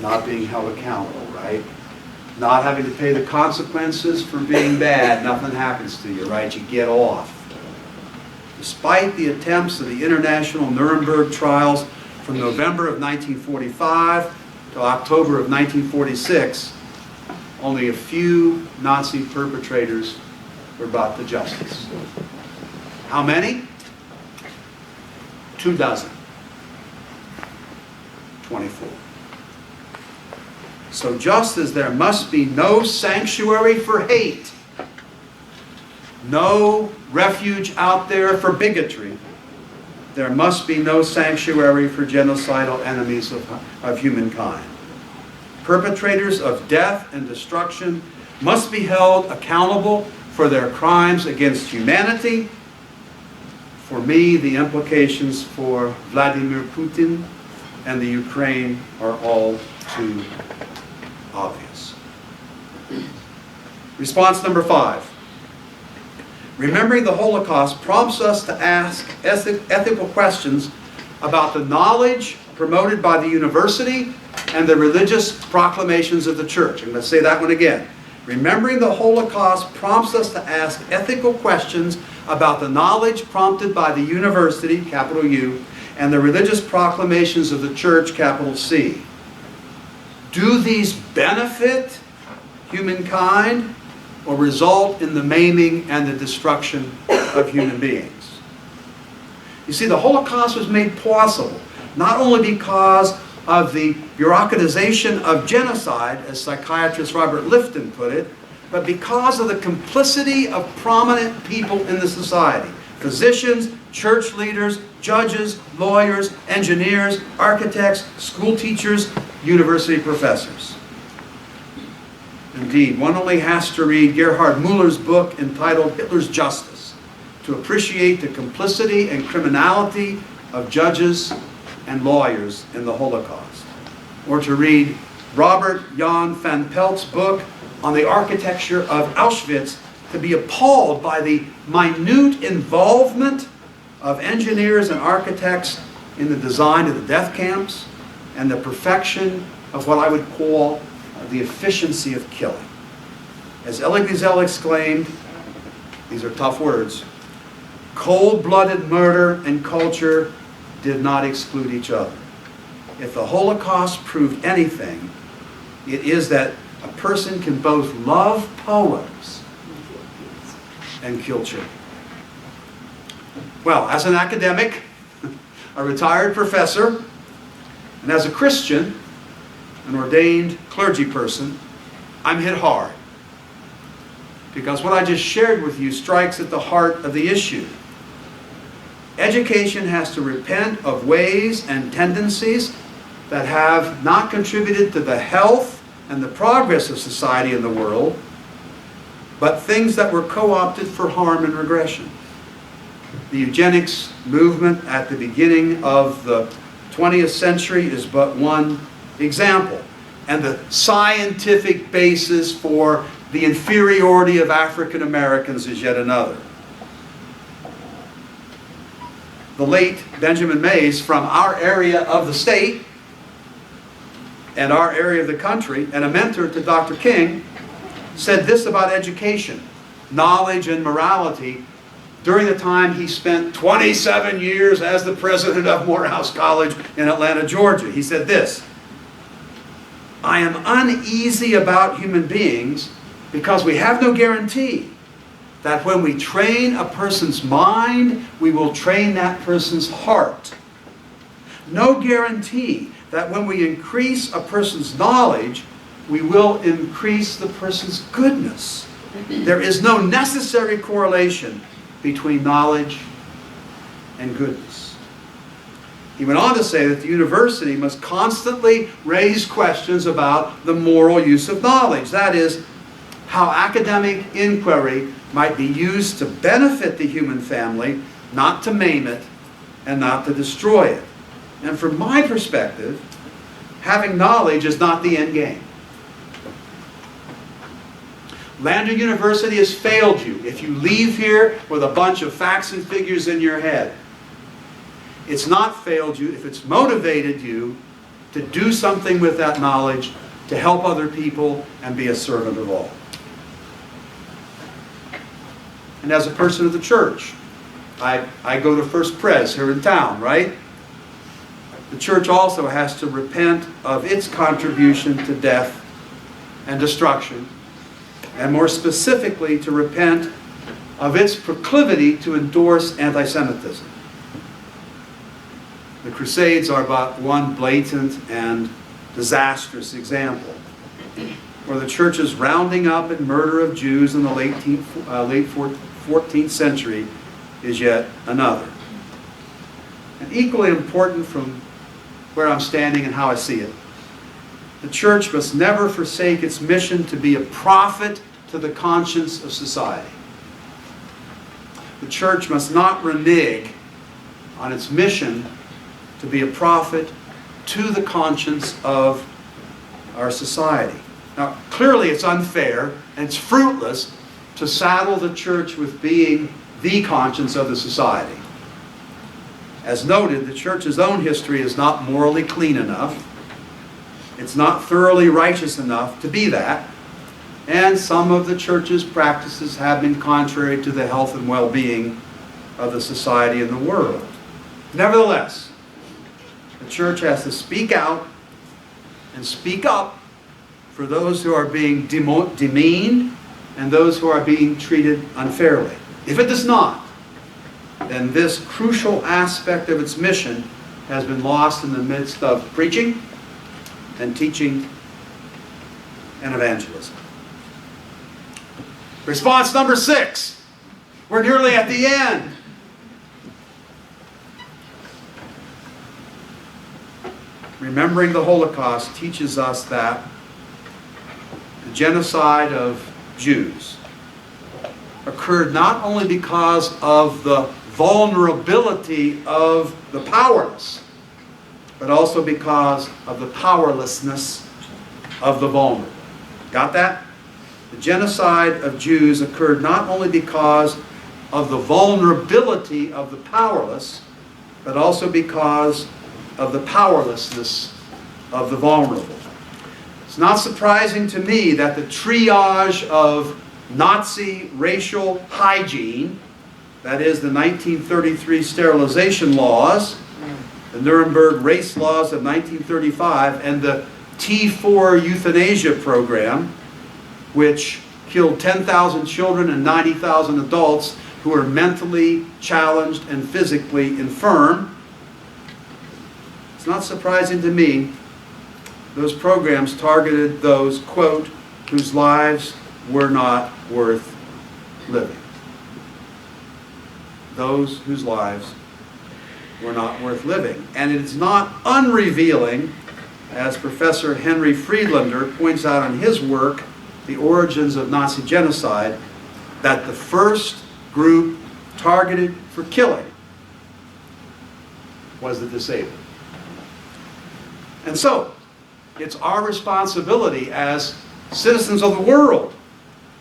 Not being held accountable, right? Not having to pay the consequences for being bad. Nothing happens to you, right? You get off. Despite the attempts of the international Nuremberg trials from November of 1945 to October of 1946, only a few Nazi perpetrators were brought to justice. How many? 24. 24. So just as there must be no sanctuary for hate, no refuge out there for bigotry, there must be no sanctuary for genocidal enemies of humankind. Perpetrators of death and destruction must be held accountable for their crimes against humanity. For me, the implications for Vladimir Putin and the Ukraine are all too obvious. Response number 5. Remembering the Holocaust prompts us to ask ethical questions about the knowledge promoted by the university and the religious proclamations of the church. I'm going to say that one again. Remembering the Holocaust prompts us to ask ethical questions about the knowledge prompted by the university, capital U, and the religious proclamations of the church, capital C. Do these benefit humankind or result in the maiming and the destruction of human beings? You see, the Holocaust was made possible not only because of the bureaucratization of genocide, as psychiatrist Robert Lifton put it, but because of the complicity of prominent people in the society. Physicians, church leaders, judges, lawyers, engineers, architects, school teachers, university professors. Indeed, one only has to read Gerhard Müller's book entitled Hitler's Justice to appreciate the complicity and criminality of judges and lawyers in the Holocaust. Or to read Robert Jan van Pelt's book on the architecture of Auschwitz to be appalled by the minute involvement of engineers and architects in the design of the death camps and the perfection of what I would call the efficiency of killing. As Elie Wiesel exclaimed, these are tough words, cold-blooded murder and culture did not exclude each other. If the Holocaust proved anything, it is that a person can both love poems and kill children. Well, as an academic, a retired professor, and as a Christian, an ordained clergy person, I'm hit hard. Because what I just shared with you strikes at the heart of the issue. Education has to repent of ways and tendencies that have not contributed to the health and the progress of society and the world, but things that were co-opted for harm and regression. The eugenics movement at the beginning of the 20th century is but one example. And the scientific basis for the inferiority of African Americans is yet another. The late Benjamin Mays, from our area of the state and our area of the country, and a mentor to Dr. King, said this about education, knowledge and morality during the time he spent 27 years as the president of Morehouse College in Atlanta, Georgia. He said this, "I am uneasy about human beings because we have no guarantee that when we train a person's mind, we will train that person's heart. No guarantee that when we increase a person's knowledge, we will increase the person's goodness. There is no necessary correlation between knowledge and goodness." He went on to say that the university must constantly raise questions about the moral use of knowledge. That is, how academic inquiry might be used to benefit the human family, not to maim it and not to destroy it. And from my perspective, having knowledge is not the end game. Lander University has failed you if you leave here with a bunch of facts and figures in your head. It's not failed you if it's motivated you to do something with that knowledge to help other people and be a servant of all. And as a person of the church, I go to First Pres here in town, right? The church also has to repent of its contribution to death and destruction, and more specifically to repent of its proclivity to endorse anti-Semitism. The Crusades are but one blatant and disastrous example, where the church's rounding up and murder of Jews in the late 14th century is yet another. And equally important from where I'm standing and how I see it, the church must never forsake its mission to be a prophet to the conscience of society. The church must not renege on its mission to be a prophet to the conscience of our society. Now, clearly it's unfair and it's fruitless to saddle the church with being the conscience of the society. As noted, the church's own history is not morally clean enough. It's not thoroughly righteous enough to be that. And some of the church's practices have been contrary to the health and well-being of the society and the world. Nevertheless, the church has to speak out and speak up for those who are being demeaned and those who are being treated unfairly. If it does not, then this crucial aspect of its mission has been lost in the midst of preaching and teaching and evangelism. Response number 6. We're nearly at the end. Remembering the Holocaust teaches us that the genocide of Jews occurred not only because of the vulnerability of the powerless, but also because of the powerlessness of the vulnerable. Got that? The genocide of Jews occurred not only because of the vulnerability of the powerless, but also because of the powerlessness of the vulnerable. It's not surprising to me that the triage of Nazi racial hygiene, that is the 1933 sterilization laws, the Nuremberg race laws of 1935, and the T4 euthanasia program, which killed 10,000 children and 90,000 adults who were mentally challenged and physically infirm. It's not surprising to me those programs targeted those, quote, whose lives were not worth living. Those whose lives were not worth living. And it is not unrevealing, as Professor Henry Friedlander points out in his work, The Origins of Nazi Genocide, that the first group targeted for killing was the disabled. And so, it's our responsibility as citizens of the world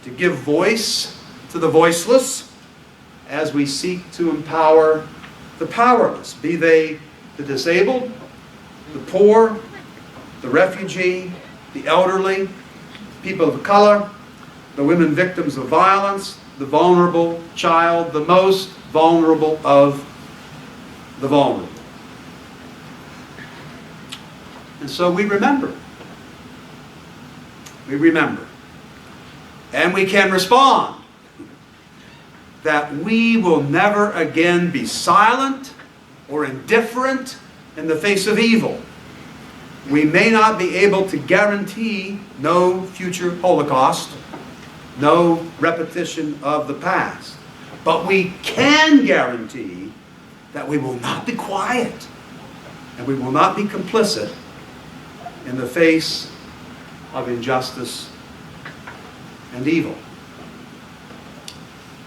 to give voice to the voiceless as we seek to empower the powerless, be they the disabled, the poor, the refugee, the elderly, people of color, the women victims of violence, the vulnerable child, the most vulnerable of the vulnerable. And so we remember. We remember. And we can respond that we will never again be silent or indifferent in the face of evil. We may not be able to guarantee no future Holocaust, no repetition of the past, but we can guarantee that we will not be quiet and we will not be complicit in the face of injustice and evil.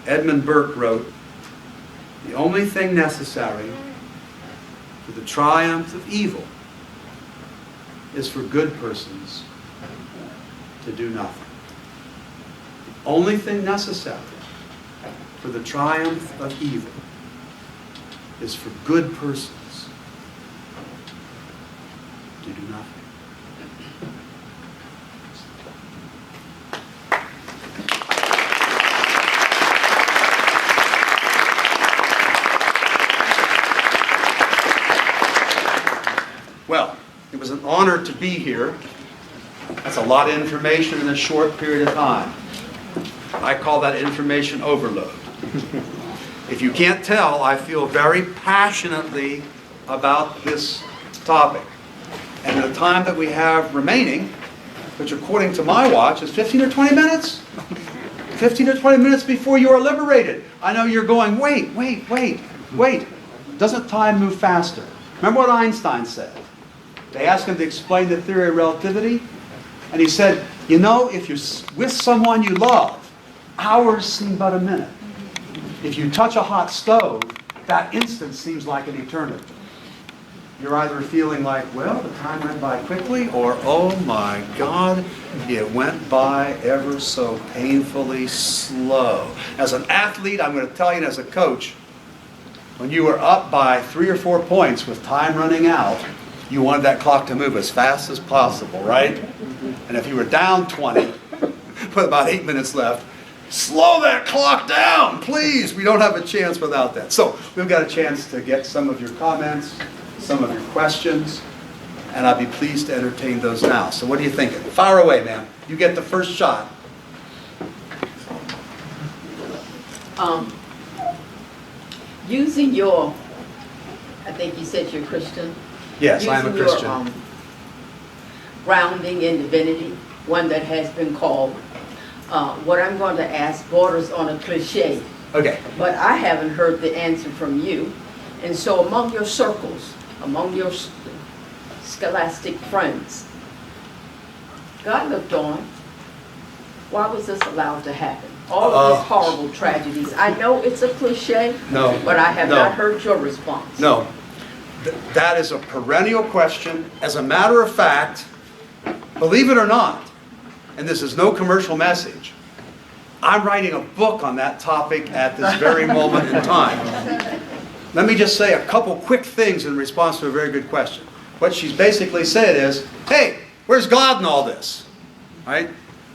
Edmund Burke wrote, "The only thing necessary for the triumph of evil is for good persons to do nothing." The only thing necessary for the triumph of evil is for good persons to do nothing. Well, it was an honor to be here. That's a lot of information in a short period of time. I call that information overload. If you can't tell, I feel very passionately about this topic. And the time that we have remaining, which according to my watch is 15 or 20 minutes. 15 or 20 minutes before you are liberated. I know you're going, wait. Doesn't time move faster? Remember what Einstein said? They asked him to explain the theory of relativity. And he said, you know, if you're with someone you love, hours seem but a minute. If you touch a hot stove, that instant seems like an eternity. You're either feeling like, well, the time went by quickly, or, oh my God, it went by ever so painfully slow. As an athlete, I'm going to tell you, and as a coach, when you were up by 3 or 4 points with time running out, you wanted that clock to move as fast as possible, right? And if you were down 20, with about 8 minutes left, slow that clock down, please. We don't have a chance without that. So we've got a chance to get some of your comments, some of your questions, and I'd be pleased to entertain those now. So what are you thinking? Fire away, ma'am. You get the first shot. Using your, I think you said you're Christian. Yes, I am a Christian. Your, grounding in divinity, one that has been called. What I'm going to ask borders on a cliche. Okay. But I haven't heard the answer from you. And so among your circles, among your scholastic friends, God looked on. Why was this allowed to happen? All of these horrible tragedies. I know it's a cliche, No, but I have no. not heard your response. No. That is a perennial question. As a matter of fact, believe it or not, and this is no commercial message, I'm writing a book on that topic at this very moment in time. Let me just say a couple quick things in response to a very good question. What she's basically said is, hey, where's God in all this? Right?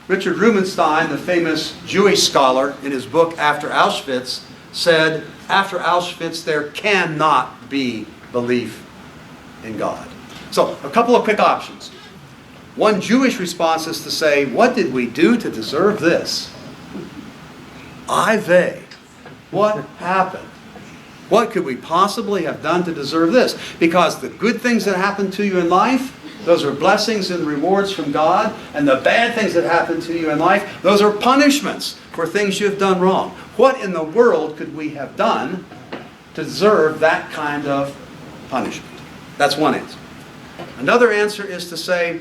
Richard Rubenstein, the famous Jewish scholar, in his book After Auschwitz, said, after Auschwitz there cannot be belief in God. So, a couple of quick options. One Jewish response is to say, what did we do to deserve this? Vey. What happened? What could we possibly have done to deserve this? Because the good things that happen to you in life, those are blessings and rewards from God. And the bad things that happen to you in life, those are punishments for things you've done wrong. What in the world could we have done to deserve that kind of punishment? That's one answer. Another answer is to say,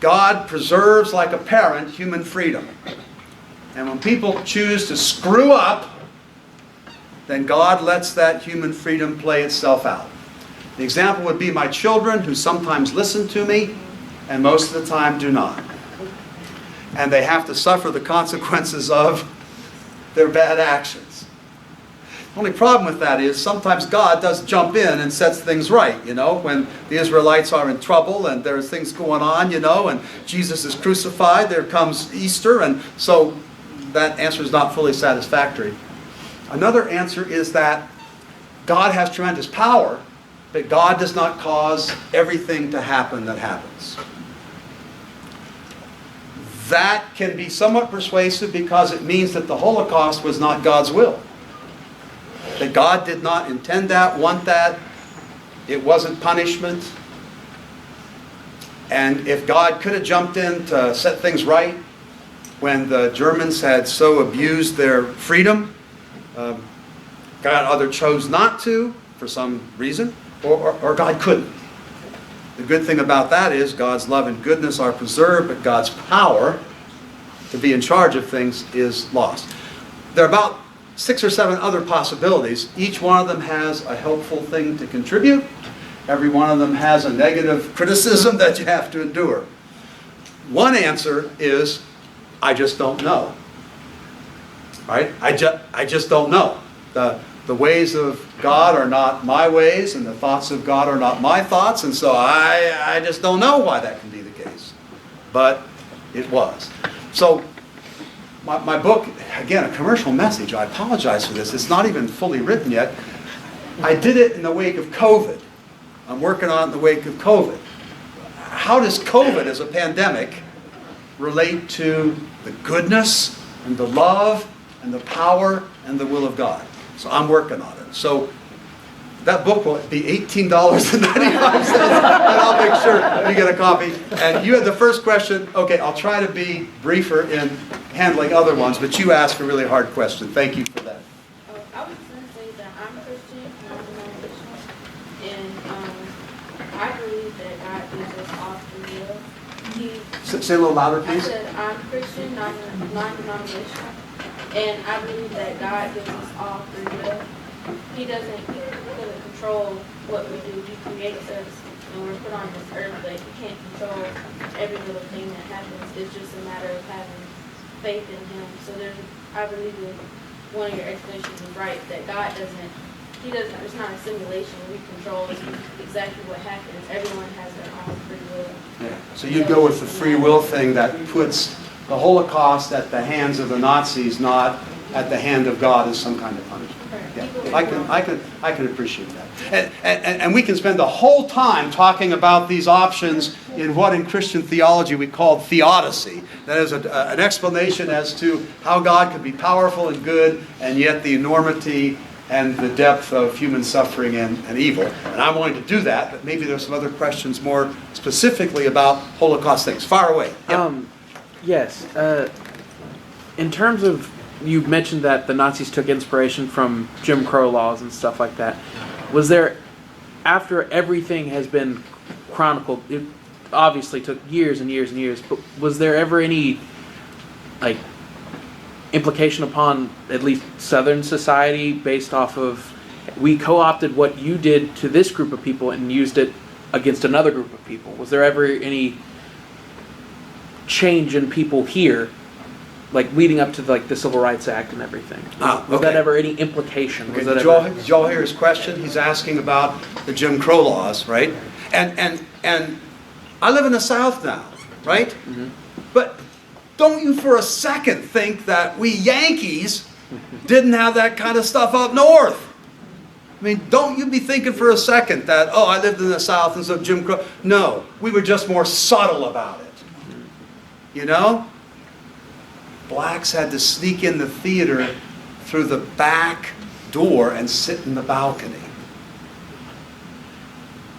God preserves, like a parent, human freedom. And when people choose to screw up, then God lets that human freedom play itself out. The example would be my children, who sometimes listen to me and most of the time do not. And they have to suffer the consequences of their bad actions. The only problem with that is sometimes God does jump in and sets things right, when the Israelites are in trouble and there's things going on, and Jesus is crucified, there comes Easter, and so that answer is not fully satisfactory. Another answer is that God has tremendous power, but God does not cause everything to happen that happens. That can be somewhat persuasive because it means that the Holocaust was not God's will. That God did not intend that, want that. It wasn't punishment. And if God could have jumped in to set things right when the Germans had so abused their freedom, God either chose not to for some reason, or God couldn't. The good thing about that is God's love and goodness are preserved, but God's power to be in charge of things is lost. There are about 6 or 7 other possibilities. Each one of them has a helpful thing to contribute. Every one of them has a negative criticism that you have to endure. One answer is, I just don't know. Right? I just don't know. The ways of God are not my ways, and the thoughts of God are not my thoughts, and so I just don't know why that can be the case. But it was. So, my book, again, a commercial message. I apologize for this. It's not even fully written yet. I did it in the wake of COVID. I'm working on it in the wake of COVID. How does COVID as a pandemic relate to the goodness and the love and the power and the will of God? So I'm working on it. So that book will be $18.95, and I'll make sure you get a copy. And you had the first question. Okay, I'll try to be briefer in handling other ones, but you asked a really hard question. Thank you for that. I was going to say that I'm a Christian, non-denominational, and I believe that God gives us all free will. Say a little louder, I please. said I'm Christian, non-denominational, and I believe that God gives us all free will. He doesn't control what we do. He creates us, and we're put on this earth, but He can't control every little thing that happens. It's just a matter of having faith in Him. So I believe that one of your explanations is right, that God doesn't, it's not a simulation. We control exactly what happens. Everyone has their own free will. Yeah. So you go with the free will thing that puts the Holocaust at the hands of the Nazis, not at the hand of God as some kind of punishment. Yeah. I can appreciate that. And we can spend the whole time talking about these options in what in Christian theology we call theodicy. That is an explanation as to how God could be powerful and good, and yet the enormity and the depth of human suffering and evil. And I'm willing to do that, but maybe there's some other questions more specifically about Holocaust things. Far away. Yep. Yes. In terms of, you mentioned that the Nazis took inspiration from Jim Crow laws and stuff like that. Was there, after everything has been chronicled, it obviously took years and years and years, but was there ever any, implication upon at least Southern society based off of, we co-opted what you did to this group of people and used it against another group of people? Was there ever any change in people here like leading up to like the Civil Rights Act and everything. Was that Okay. ever any implication? Okay, Was that did ever? y'all hear his question? He's asking about the Jim Crow laws, right? And I live in the South now, right? But don't you for a second think that we Yankees didn't have that kind of stuff up north. I mean, don't you be thinking for a second that, oh, I lived in the South and so Jim Crow. No, we were just more subtle about it. You know? Blacks had to sneak in the theater through the back door and sit in the balcony.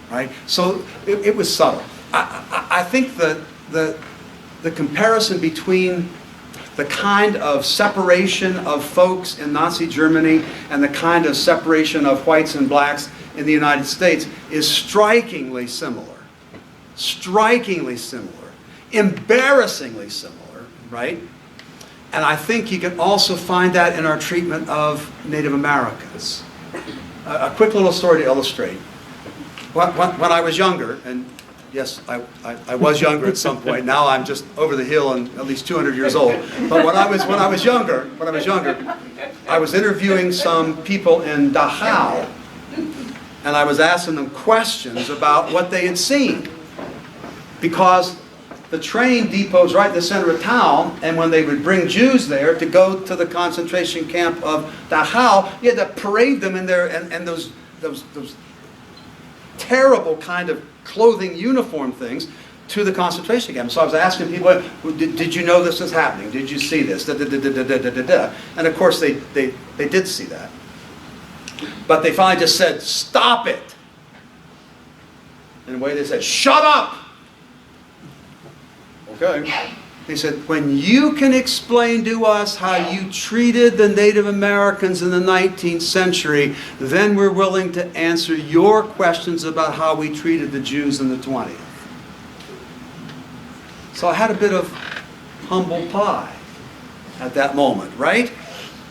Right? So it was subtle. I think the comparison between the kind of separation of folks in Nazi Germany and the kind of separation of whites and blacks in the United States is strikingly similar. Strikingly similar. Embarrassingly similar, right? And I think you can also find that in our treatment of Native Americans. A quick little story to illustrate. When I was younger, and yes, I was younger at some point. Now I'm just over the hill and at least 200 years old. But when I was younger, I was interviewing some people in Dachau, and I was asking them questions about what they had seen, because the train depot's right in the center of town, and when they would bring Jews there to go to the concentration camp of Dachau, you had to parade them in there and those terrible kind of clothing uniform things to the concentration camp. So I was asking people, did you know this was happening? Did you see this? Da, da, da, da, da, da, da, da. And of course they did see that. But they finally just said, stop it. In a way they said, shut up. Okay. He said, when you can explain to us how you treated the Native Americans in the 19th century, then we're willing to answer your questions about how we treated the Jews in the 20th. So I had a bit of humble pie at that moment, right?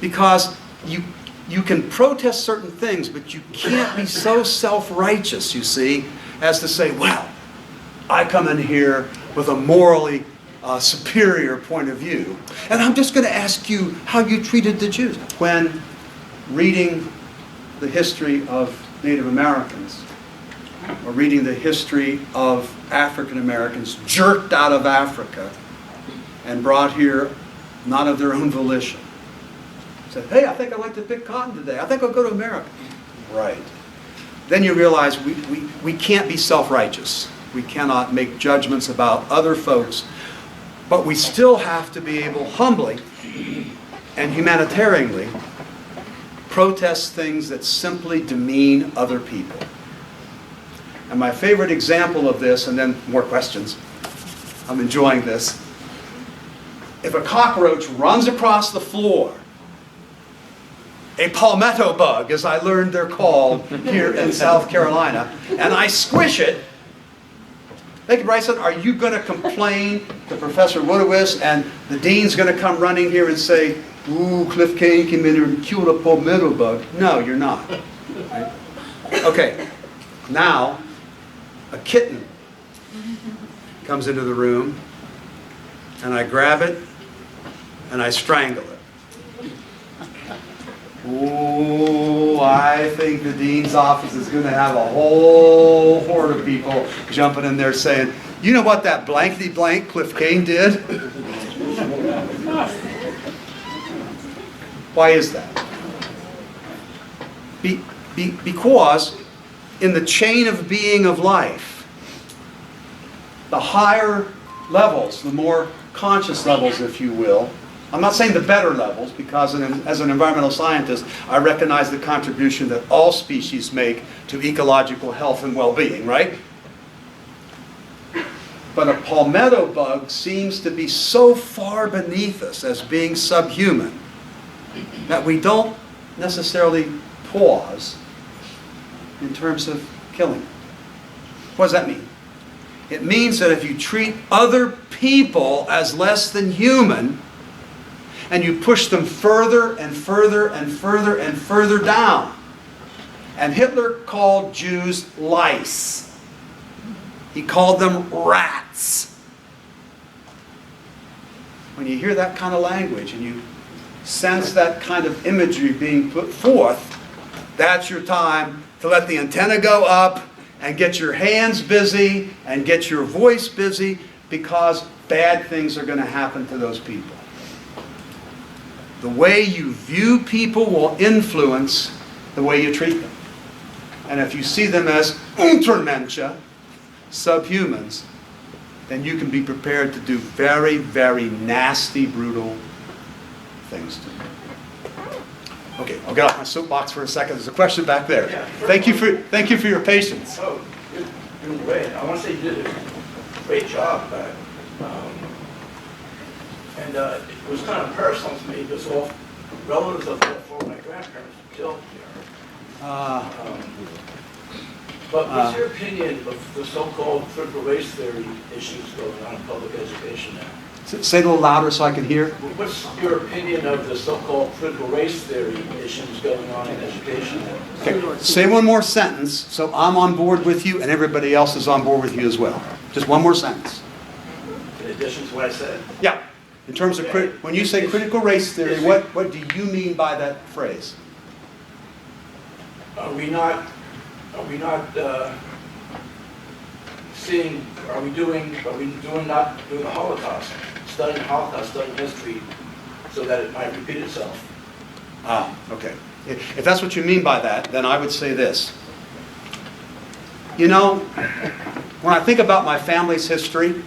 Because you can protest certain things, but you can't be so self-righteous, you see, as to say, well, I come in here with a morally superior point of view, and I'm just going to ask you how you treated the Jews. When reading the history of Native Americans, or reading the history of African Americans jerked out of Africa and brought here not of their own volition, said, hey, I think I'd like to pick cotton today. I think I'll go to America. Right. Then you realize we can't be self-righteous. We cannot make judgments about other folks, but we still have to be able humbly and humanitarianly protest things that simply demean other people. And my favorite example of this, and then more questions, I'm enjoying this. If a cockroach runs across the floor, a palmetto bug, as I learned they're called here in South Carolina, and I squish it, Thank you, Bryson. Are you going to complain to Professor Woodowis and the dean's going to come running here and say, ooh, Cliff Cain came in here and killed a palmetto bug? No, you're not. Right? Okay, now a kitten comes into the room and I grab it and I strangle it. Ooh, I think the dean's office is going to have a whole horde of people jumping in there saying, you know what that blankety blank Cliff Cain did? Why is that? Because in the chain of being of life, the higher levels, the more conscious levels, if you will, I'm not saying the better levels, because as an environmental scientist, I recognize the contribution that all species make to ecological health and well-being, right? But a palmetto bug seems to be so far beneath us as being subhuman that we don't necessarily pause in terms of killing it. What does that mean? It means that if you treat other people as less than human, and you push them further and further and further and further down. And Hitler called Jews lice. He called them rats. when you hear that kind of language and you sense that kind of imagery being put forth, that's your time to let the antenna go up and get your hands busy and get your voice busy, because bad things are going to happen to those people. The way you view people will influence the way you treat them. And if you see them as Untermenschen, subhumans, then you can be prepared to do very, very nasty, brutal things to them. Okay, I'll get off my soapbox for a second. There's a question back there. Yeah, Thank you for your patience. Oh, you're doing great. I want to say you did a great job. And it was kind of personal to me because all relatives of all my grandparents were killed here. But what's your opinion of the so-called critical race theory issues going on in public education now? Say it a little louder so I can hear. What's your opinion of the so-called critical race theory issues going on in education now? Okay, say one more sentence so I'm on board with you and everybody else is on board with you as well. Just one more sentence. In addition to what I said? Yeah. In terms of, when you say critical race theory, what do you mean by that phrase? Are we not not doing the Holocaust, studying history so that it might repeat itself? Ah, okay. If that's what you mean by that, then I would say this. You know, when I think about my family's history,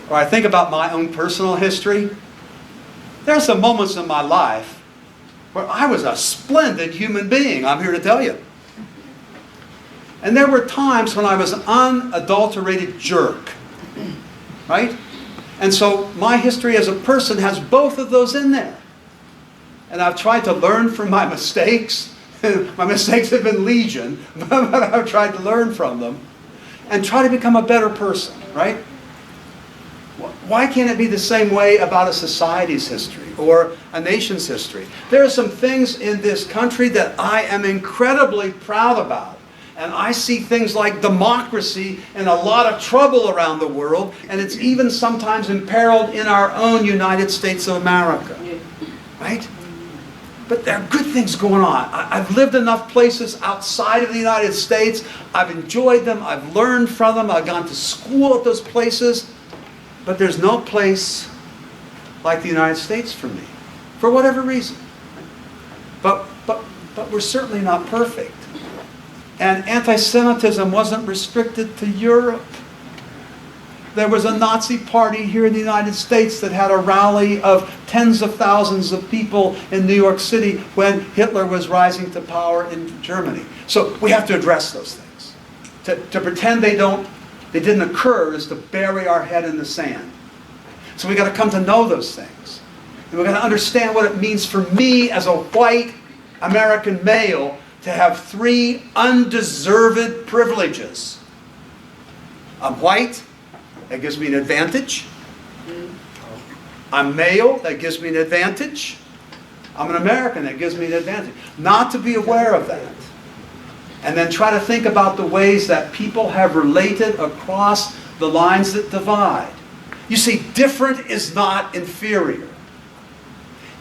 or I think about my own personal history, there are some moments in my life where I was a splendid human being, I'm here to tell you. And there were times when I was an unadulterated jerk, right? And so my history as a person has both of those in there. And I've tried to learn from my mistakes. My mistakes have been legion, but I've tried to learn from them and try to become a better person, right? Why can't it be the same way about a society's history or a nation's history? There are some things in this country that I am incredibly proud about. And I see things like democracy in a lot of trouble around the world, and it's even sometimes imperiled in our own United States of America. Right? But there are good things going on. I've lived enough places outside of the United States. I've enjoyed them. I've learned from them. I've gone to school at those places. But there's no place like the United States for me, for whatever reason. But we're certainly not perfect. And anti-Semitism wasn't restricted to Europe. There was a Nazi party here in the United States that had a rally of tens of thousands of people in New York City when Hitler was rising to power in Germany. So we have to address those things. To pretend they didn't occur is to bury our head in the sand. So we've got to come to know those things. And we've got to understand what it means for me as a white American male to have three undeserved privileges. I'm white, that gives me an advantage. I'm male, that gives me an advantage. I'm an American, that gives me an advantage. Not to be aware of that. And then try to think about the ways that people have related across the lines that divide. You see, different is not inferior.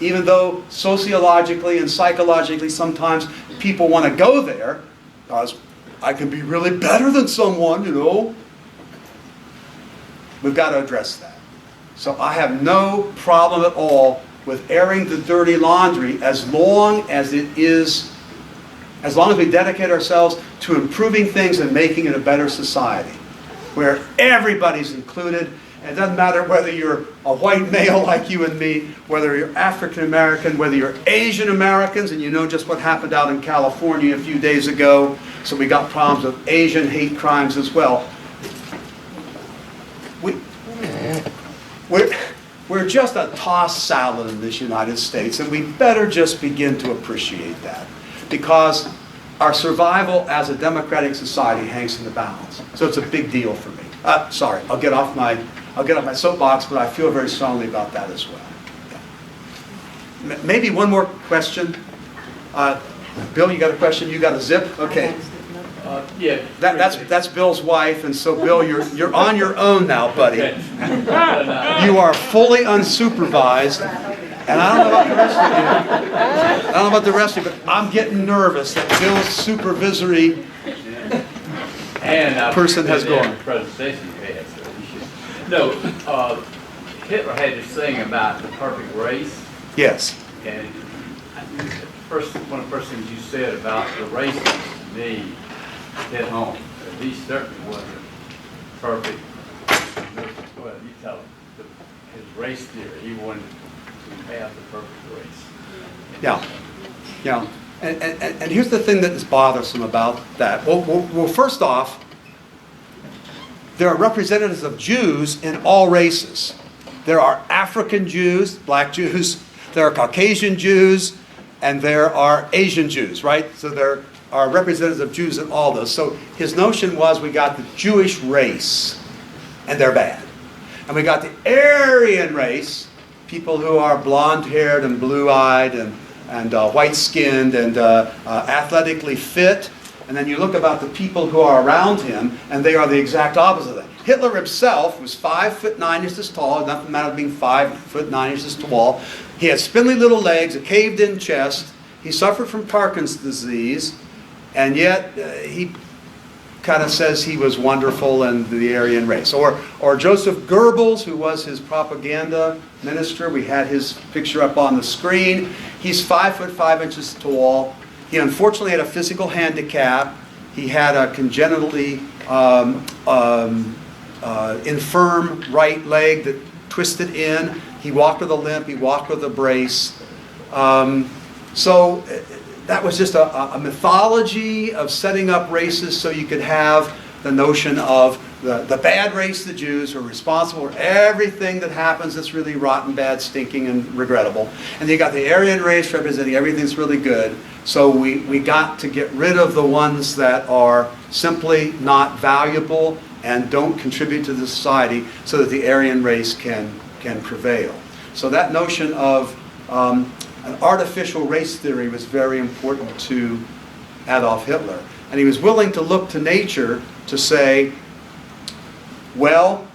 Even though sociologically and psychologically sometimes people want to go there, because I can be really better than someone, you know. We've got to address that. So I have no problem at all with airing the dirty laundry as long as we dedicate ourselves to improving things and making it a better society, where everybody's included. And it doesn't matter whether you're a white male like you and me, whether you're African American, whether you're Asian Americans, and you know just what happened out in California a few days ago. So we got problems with Asian hate crimes as well. We're just a tossed salad in this United States, and we better just begin to appreciate that, because our survival as a democratic society hangs in the balance. So it's a big deal for me. Sorry, I'll get off my soapbox, but I feel very strongly about that as well. Yeah. Maybe one more question. Bill, you got a question? You got a zip? Okay. Yeah. That's Bill's wife, and so Bill, you're on your own now, buddy. Okay. You are fully unsupervised, and I don't know about the rest of you. I don't know about the rest of you, but I'm getting nervous that Bill's supervisory person has gone. Presentation you had, so you should. No, Hitler had this thing about the perfect race, Yes. and one of the first things you said about the races to me hit home. That he certainly wasn't perfect. Well, you tell him his race theory. He wanted to have the perfect race. Yeah. Yeah. And here's the thing that is bothersome about that. Well, first off, there are representatives of Jews in all races. There are African Jews, black Jews, there are Caucasian Jews, and there are Asian Jews, right? So there are representatives of Jews in all those. So his notion was we got the Jewish race, and they're bad. And we got the Aryan race, people who are blonde-haired and blue-eyed and white-skinned and athletically fit. And then you look about the people who are around him, and they are the exact opposite of that. Hitler himself was 5'9" tall, nothing matter being 5'9" tall. He had spindly little legs, a caved-in chest. He suffered from Parkinson's disease, and yet he kind of says he was wonderful in the Aryan race. Or Joseph Goebbels, who was his propaganda minister. We had his picture up on the screen. He's 5'5" tall. He unfortunately had a physical handicap. He had a congenitally infirm right leg that twisted in. He walked with a limp. He walked with a brace. So that was just a mythology of setting up races so you could have the notion of the bad race, the Jews, who are responsible for everything that happens that's really rotten, bad, stinking, and regrettable. And then you got the Aryan race representing everything that's really good. So we got to get rid of the ones that are simply not valuable and don't contribute to the society so that the Aryan race can prevail. So that notion of an artificial race theory was very important to Adolf Hitler. And he was willing to look to nature to say, well,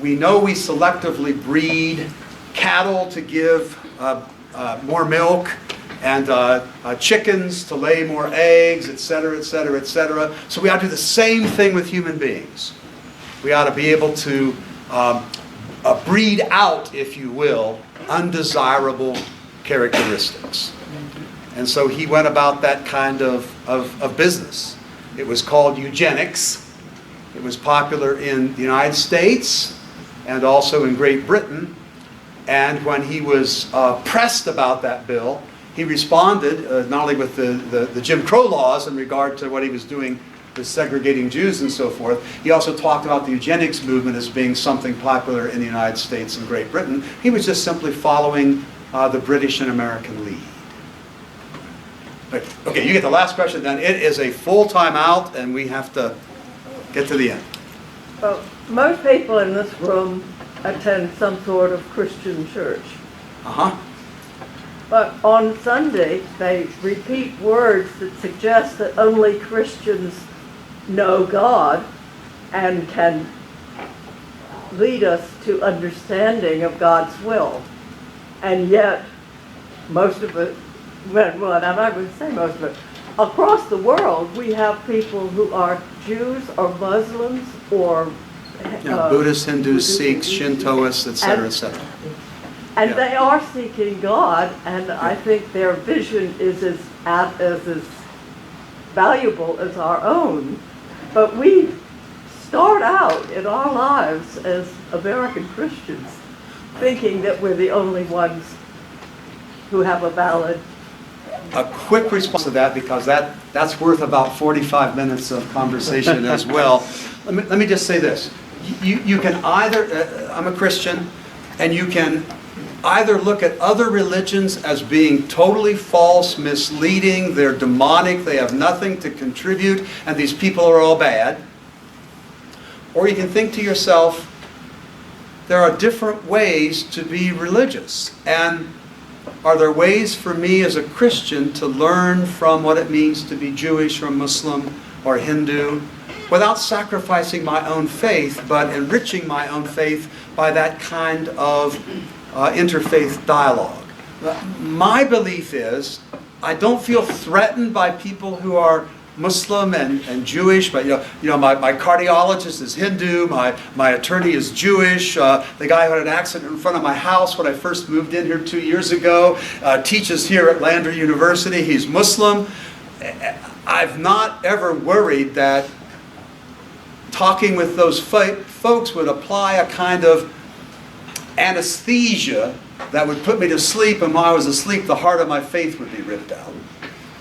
we know we selectively breed cattle to give more milk and chickens to lay more eggs, etc., etc., etc. So we ought to do the same thing with human beings. We ought to be able to breed out, if you will, undesirable characteristics. And so he went about that kind of business. It was called eugenics. It was popular in the United States and also in Great Britain. And when he was pressed about that bill, he responded not only with the Jim Crow laws in regard to what he was doing with segregating Jews and so forth, he also talked about the eugenics movement as being something popular in the United States and Great Britain. He was just simply following the British and American lead. But, okay, you get the last question then. It is a full time out, and we have to get to the end. Well, most people in this room attend some sort of Christian church. Uh-huh. But on Sunday, they repeat words that suggest that only Christians know God and can lead us to understanding of God's will. And yet, most of it, well, I'm not going to say most of it, across the world, we have people who are Jews or Muslims or Buddhists, Hindus, Sikhs, Shintoists, etc., etc. And Yeah. they are seeking God, and I think their vision is as valuable as our own. But we start out in our lives as American Christians thinking that we're the only ones who have a valid... A quick response to that, because that's worth about 45 minutes of conversation as well. Let me just say this. You can either, I'm a Christian, and you can either look at other religions as being totally false, misleading, they're demonic, they have nothing to contribute, and these people are all bad. Or you can think to yourself, there are different ways to be religious. And are there ways for me as a Christian to learn from what it means to be Jewish or Muslim or Hindu without sacrificing my own faith, but enriching my own faith by that kind of interfaith dialogue. My belief is I don't feel threatened by people who are Muslim and Jewish, but my cardiologist is Hindu, my attorney is Jewish, the guy who had an accident in front of my house when I first moved in here 2 years ago teaches here at Lander University, he's Muslim. I've not ever worried that talking with those folks would apply a kind of anesthesia that would put me to sleep, and while I was asleep the heart of my faith would be ripped out.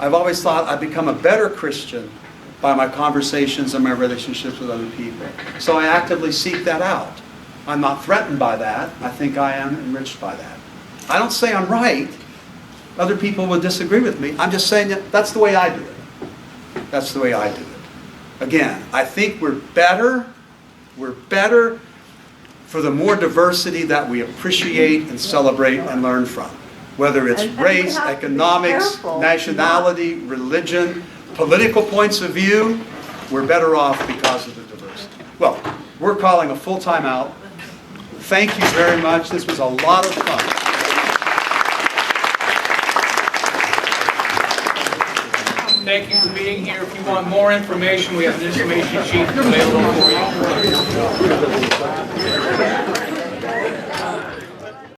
I've always thought I've become a better Christian by my conversations and my relationships with other people. So I actively seek that out. I'm not threatened by that. I think I am enriched by that. I don't say I'm right. Other people will disagree with me. I'm just saying that that's the way I do it. That's the way I do it. Again, I think we're better for the more diversity that we appreciate and celebrate and learn from. Whether it's And we race, have to be economics, careful. nationality, religion, political points of view, we're better off because of the diversity. Well, we're calling a full time out. Thank you very much. This was a lot of fun. Thank you for being here. If you want more information, we have an information sheet available for you.